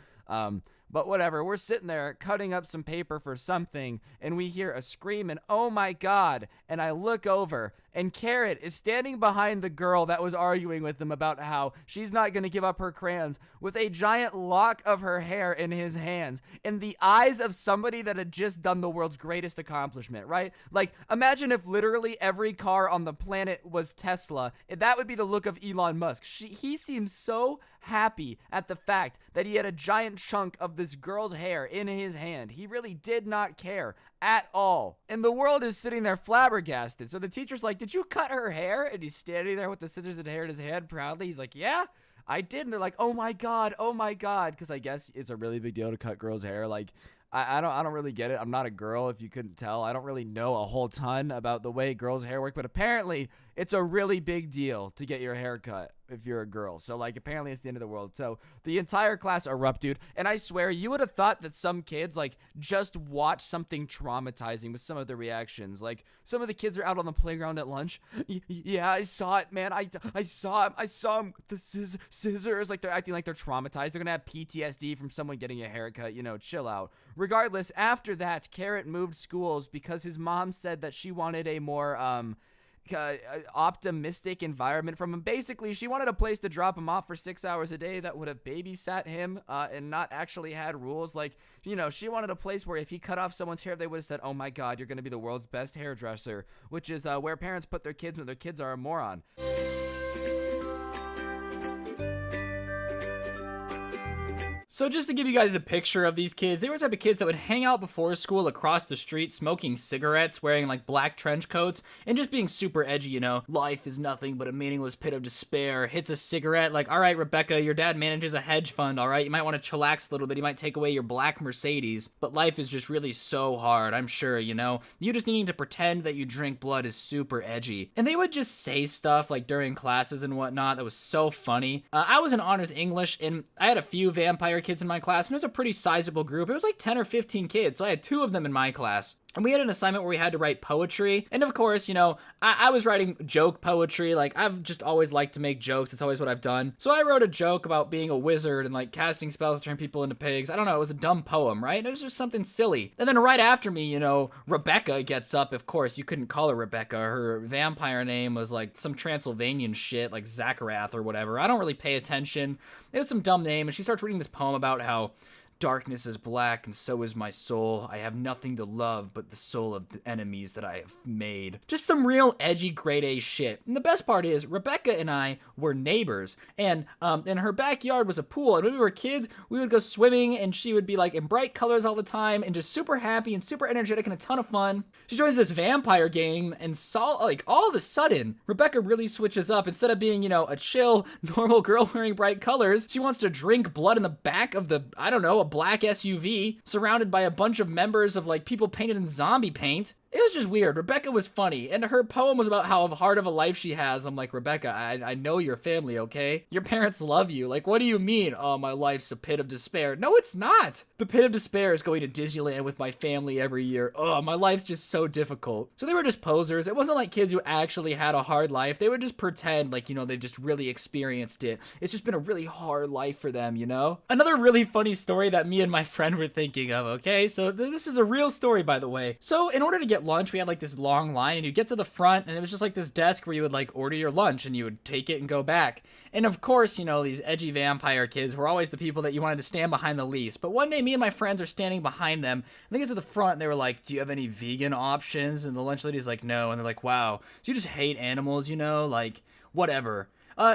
But whatever, we're sitting there cutting up some paper for something, and we hear a scream, and oh my god, and I look over, and Carrot is standing behind the girl that was arguing with him about how she's not going to give up her crayons with a giant lock of her hair in his hands, in the eyes of somebody that had just done the world's greatest accomplishment, right? Like, imagine if literally every car on the planet was Tesla. That would be the look of Elon Musk. He seems so happy at the fact that he had a giant chunk of this girl's hair in his hand. He really did not care at all. And the world is sitting there flabbergasted. So the teacher's like, did you cut her hair? And he's standing there with the scissors and hair in his hand proudly. He's like, yeah, I did. And they're like, oh my god, oh my god. Because I guess it's a really big deal to cut girls' hair. Like, I don't really get it. I'm not a girl, if you couldn't tell. I don't really know a whole ton about the way girls' hair work, but apparently it's a really big deal to get your hair cut if you're a girl. So, like, apparently it's the end of the world. So the entire class erupt, dude. And I swear, you would have thought that some kids, like, just watched something traumatizing with some of the reactions. Like, some of the kids are out on the playground at lunch. Yeah, I saw it, man. I saw him. I saw him with the scissors. Like, they're acting like they're traumatized. They're gonna have PTSD from someone getting a haircut. You know, chill out. Regardless, after that, Carrot moved schools because his mom said that she wanted a more, optimistic environment from him. Basically, she wanted a place to drop him off for 6 hours a day that would have babysat him and not actually had rules. Like, you know, she wanted a place where if he cut off someone's hair, they would have said, oh my god, you're going to be the world's best hairdresser, which is where parents put their kids when their kids are a moron. So just to give you guys a picture of these kids, they were the type of kids that would hang out before school across the street smoking cigarettes, wearing like black trench coats, and just being super edgy, you know. Life is nothing but a meaningless pit of despair. Hits a cigarette, like, all right, Rebecca, your dad manages a hedge fund, all right? You might want to chillax a little bit. He might take away your black Mercedes, but life is just really so hard, I'm sure, you know. You just needing to pretend that you drink blood is super edgy. And they would just say stuff like during classes and whatnot that was so funny. I was in honors English, and I had a few vampire kids in my class, and it was a pretty sizable group. It was like 10 or 15 kids, so I had 2 of them in my class. And we had an assignment where we had to write poetry. And of course, you know, I was writing joke poetry. Like, I've just always liked to make jokes. It's always what I've done. So I wrote a joke about being a wizard and like casting spells to turn people into pigs. I don't know. It was a dumb poem, right? It was just something silly. And then right after me, you know, Rebecca gets up. Of course, you couldn't call her Rebecca. Her vampire name was like some Transylvanian shit, like Zacharath or whatever. I don't really pay attention. It was some dumb name. And she starts reading this poem about how darkness is black, and so is my soul. I have nothing to love but the soul of the enemies that I have made. Just some real edgy grade A shit. And the best part is, Rebecca and I were neighbors, and in her backyard was a pool, and when we were kids, we would go swimming, and she would be like in bright colors all the time, and just super happy and super energetic and a ton of fun. She joins this vampire game, and saw, like, all of a sudden, Rebecca really switches up. Instead of being, you know, a chill, normal girl wearing bright colors, she wants to drink blood in the back of the, I don't know, a black SUV surrounded by a bunch of members of like people painted in zombie paint. It was just weird. Rebecca was funny, and her poem was about how hard of a life she has. I'm like, Rebecca, I know your family, okay? Your parents love you. Like, what do you mean? Oh, my life's a pit of despair. No, it's not. The pit of despair is going to Disneyland with my family every year. Oh, my life's just so difficult. So they were just posers. It wasn't like kids who actually had a hard life. They would just pretend like, you know, they've just really experienced it. It's just been a really hard life for them, you know? Another really funny story that me and my friend were thinking of, okay? So this is a real story, by the way. So in order to get lunch, we had like this long line, and you get to the front, and it was just like this desk where you would like order your lunch, and you would take it and go back. And of course, you know, these edgy vampire kids were always the people that you wanted to stand behind the least. But one day, me and my friends are standing behind them, and they get to the front, and they were like, do you have any vegan options? And the lunch lady's like, no. And they're like, wow, so you just hate animals, you know, like, whatever.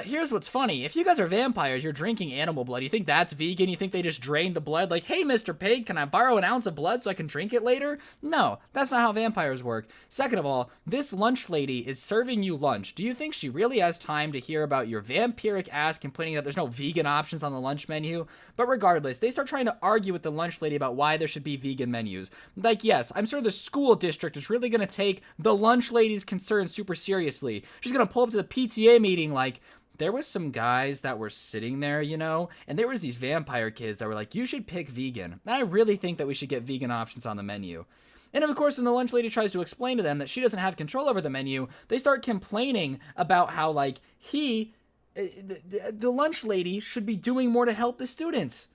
Here's what's funny. If you guys are vampires, you're drinking animal blood. You think that's vegan? You think they just drain the blood? Like, hey, Mr. Pig, can I borrow an ounce of blood so I can drink it later? No, that's not how vampires work. Second of all, this lunch lady is serving you lunch. Do you think she really has time to hear about your vampiric ass complaining that there's no vegan options on the lunch menu? But regardless, they start trying to argue with the lunch lady about why there should be vegan menus. Like, yes, I'm sure the school district is really gonna take the lunch lady's concerns super seriously. She's gonna pull up to the PTA meeting like, there was some guys that were sitting there, you know, and there was these vampire kids that were like, you should pick vegan. And I really think that we should get vegan options on the menu. And of course, when the lunch lady tries to explain to them that she doesn't have control over the menu, they start complaining about how, like, the lunch lady should be doing more to help the students.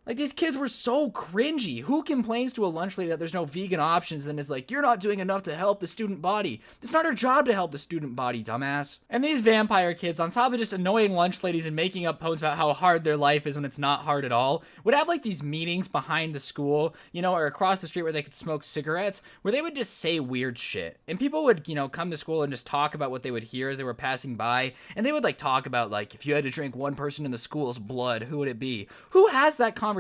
Like, these kids were so cringy. Who complains to a lunch lady that there's no vegan options and is like, you're not doing enough to help the student body? It's not her job to help the student body, dumbass. And these vampire kids, on top of just annoying lunch ladies and making up poems about how hard their life is when it's not hard at all, would have like these meetings behind the school, you know, or across the street where they could smoke cigarettes, where they would just say weird shit. And people would, you know, come to school and just talk about what they would hear as they were passing by. And they would like talk about like, if you had to drink one person in the school's blood, who would it be? Who has that conversation?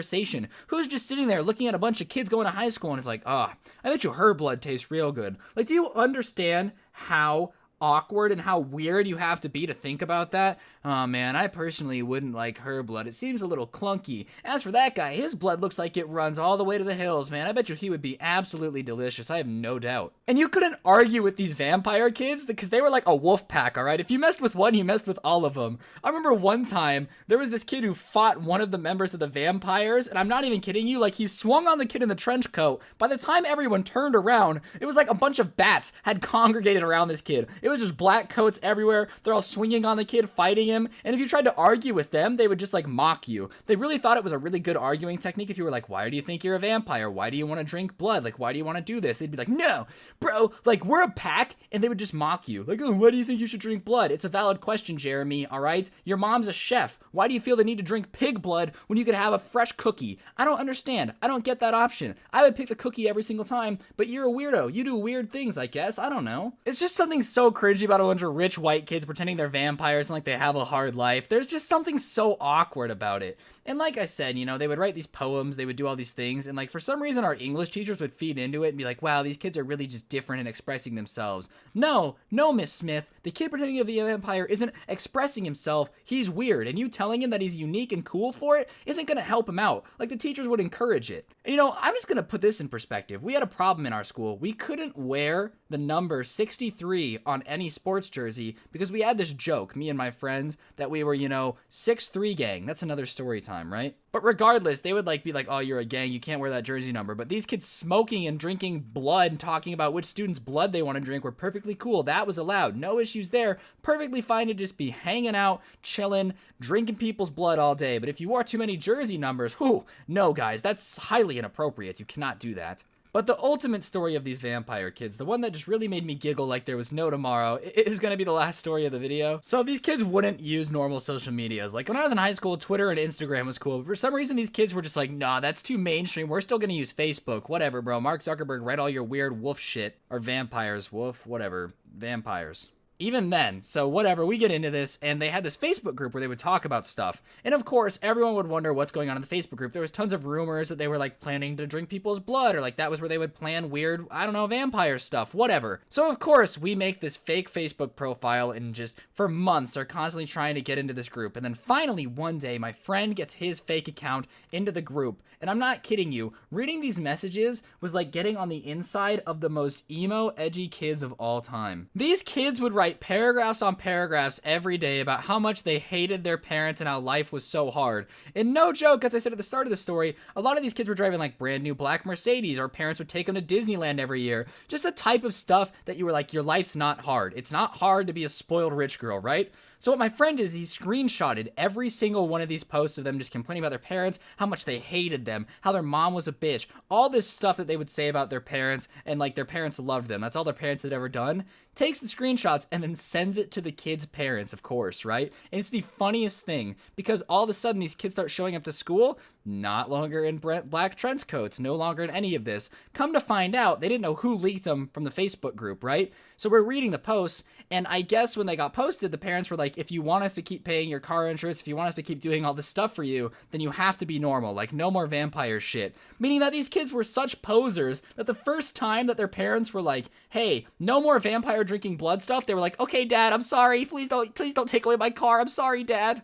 Who's just sitting there looking at a bunch of kids going to high school and is like, I bet you her blood tastes real good. Like, do you understand how awkward and how weird you have to be to think about that? Oh man, I personally wouldn't like her blood. It seems a little clunky. As for that guy, his blood looks like it runs all the way to the hills, man. I bet you he would be absolutely delicious. I have no doubt. And you couldn't argue with these vampire kids because they were like a wolf pack, all right? If you messed with one, you messed with all of them. I remember one time there was this kid who fought one of the members of the vampires, and I'm not even kidding you, like he swung on the kid in the trench coat. By the time everyone turned around, it was like a bunch of bats had congregated around this kid. It was just black coats everywhere. They're all swinging on the kid, fighting him. And if you tried to argue with them, they would just like mock you. They really thought it was a really good arguing technique. If you were like, why do you think you're a vampire? Why do you want to drink blood? Like, why do you want to do this? They'd be like, no, bro, like we're a pack. And they would just mock you. Like, oh, why do you think you should drink blood? It's a valid question, Jeremy, all right? Your mom's a chef. Why do you feel the need to drink pig blood when you could have a fresh cookie? I don't understand. I don't get that option. I would pick the cookie every single time, but you're a weirdo. You do weird things, I guess. I don't know. It's just something so cringy about a bunch of rich white kids pretending they're vampires and like they have a hard life. There's just something so awkward about it. And like I said, you know, they would write these poems, they would do all these things, and like for some reason our English teachers would feed into it and be like, wow, these kids are really just different in expressing themselves. No, Miss Smith, the kid pretending to be a vampire isn't expressing himself, he's weird, and you telling him that he's unique and cool for it isn't gonna help him out. Like, the teachers would encourage it. And you know, I'm just gonna put this in perspective. We had a problem in our school. We couldn't wear the number 63 on any sports jersey because we had this joke, me and my friends, that we were, you know, 6'3" gang. That's another story time, right? But regardless, they would like be like, oh, you're a gang, you can't wear that jersey number. But these kids smoking and drinking blood and talking about which student's blood they want to drink were perfectly cool. That was allowed. No issues there. Perfectly fine to just be hanging out, chilling, drinking people's blood all day. But if you wore too many jersey numbers, whew, no, guys, that's highly inappropriate. You cannot do that. But the ultimate story of these vampire kids, the one that just really made me giggle like there was no tomorrow, is going to be the last story of the video. So these kids wouldn't use normal social medias. Like when I was in high school, Twitter and Instagram was cool. But for some reason, these kids were just like, nah, that's too mainstream. We're still going to use Facebook. Whatever, bro. Mark Zuckerberg, write all your weird wolf shit. Or vampires. Wolf, whatever. Vampires. Even then, so whatever, we get into this, and they had this Facebook group where they would talk about stuff. And of course, everyone would wonder what's going on in the Facebook group. There was tons of rumors that they were like planning to drink people's blood, or like that was where they would plan weird, I don't know, vampire stuff, whatever. So of course, we make this fake Facebook profile and just for months are constantly trying to get into this group. And then finally, one day, my friend gets his fake account into the group. And I'm not kidding you, reading these messages was like getting on the inside of the most emo, edgy kids of all time. These kids would write paragraphs on paragraphs every day about how much they hated their parents and how life was so hard. And no joke, as I said at the start of the story, a lot of these kids were driving like brand new black Mercedes, or parents would take them to Disneyland every year. Just the type of stuff that you were like, your life's not hard. It's not hard to be a spoiled rich girl, right? So what my friend is, he screenshotted every single one of these posts of them just complaining about their parents, how much they hated them, how their mom was a bitch, all this stuff that they would say about their parents, and like their parents loved them. That's all their parents had ever done. Takes the screenshots and then sends it to the kids' parents, of course, right? And it's the funniest thing, because all of a sudden these kids start showing up to school, not longer in black trench coats, no longer in any of this. Come to find out, they didn't know who leaked them from the Facebook group, right? So we're reading the posts, and I guess when they got posted, the parents were like, if you want us to keep paying your car insurance, if you want us to keep doing all this stuff for you, then you have to be normal, like no more vampire shit. Meaning that these kids were such posers that the first time that their parents were like, hey, no more vampire drinking blood stuff, they were like, okay, Dad, I'm sorry, please don't take away my car, I'm sorry, Dad.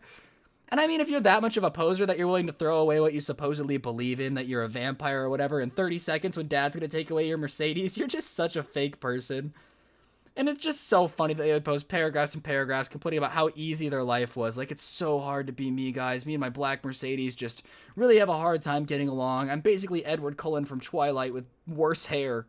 And I mean, if you're that much of a poser that you're willing to throw away what you supposedly believe in, that you're a vampire or whatever, in 30 seconds when Dad's gonna take away your Mercedes, you're just such a fake person. And it's just so funny that they would post paragraphs and paragraphs complaining about how easy their life was. Like, it's so hard to be me, guys. Me and my black Mercedes just really have a hard time getting along. I'm basically Edward Cullen from Twilight with worse hair.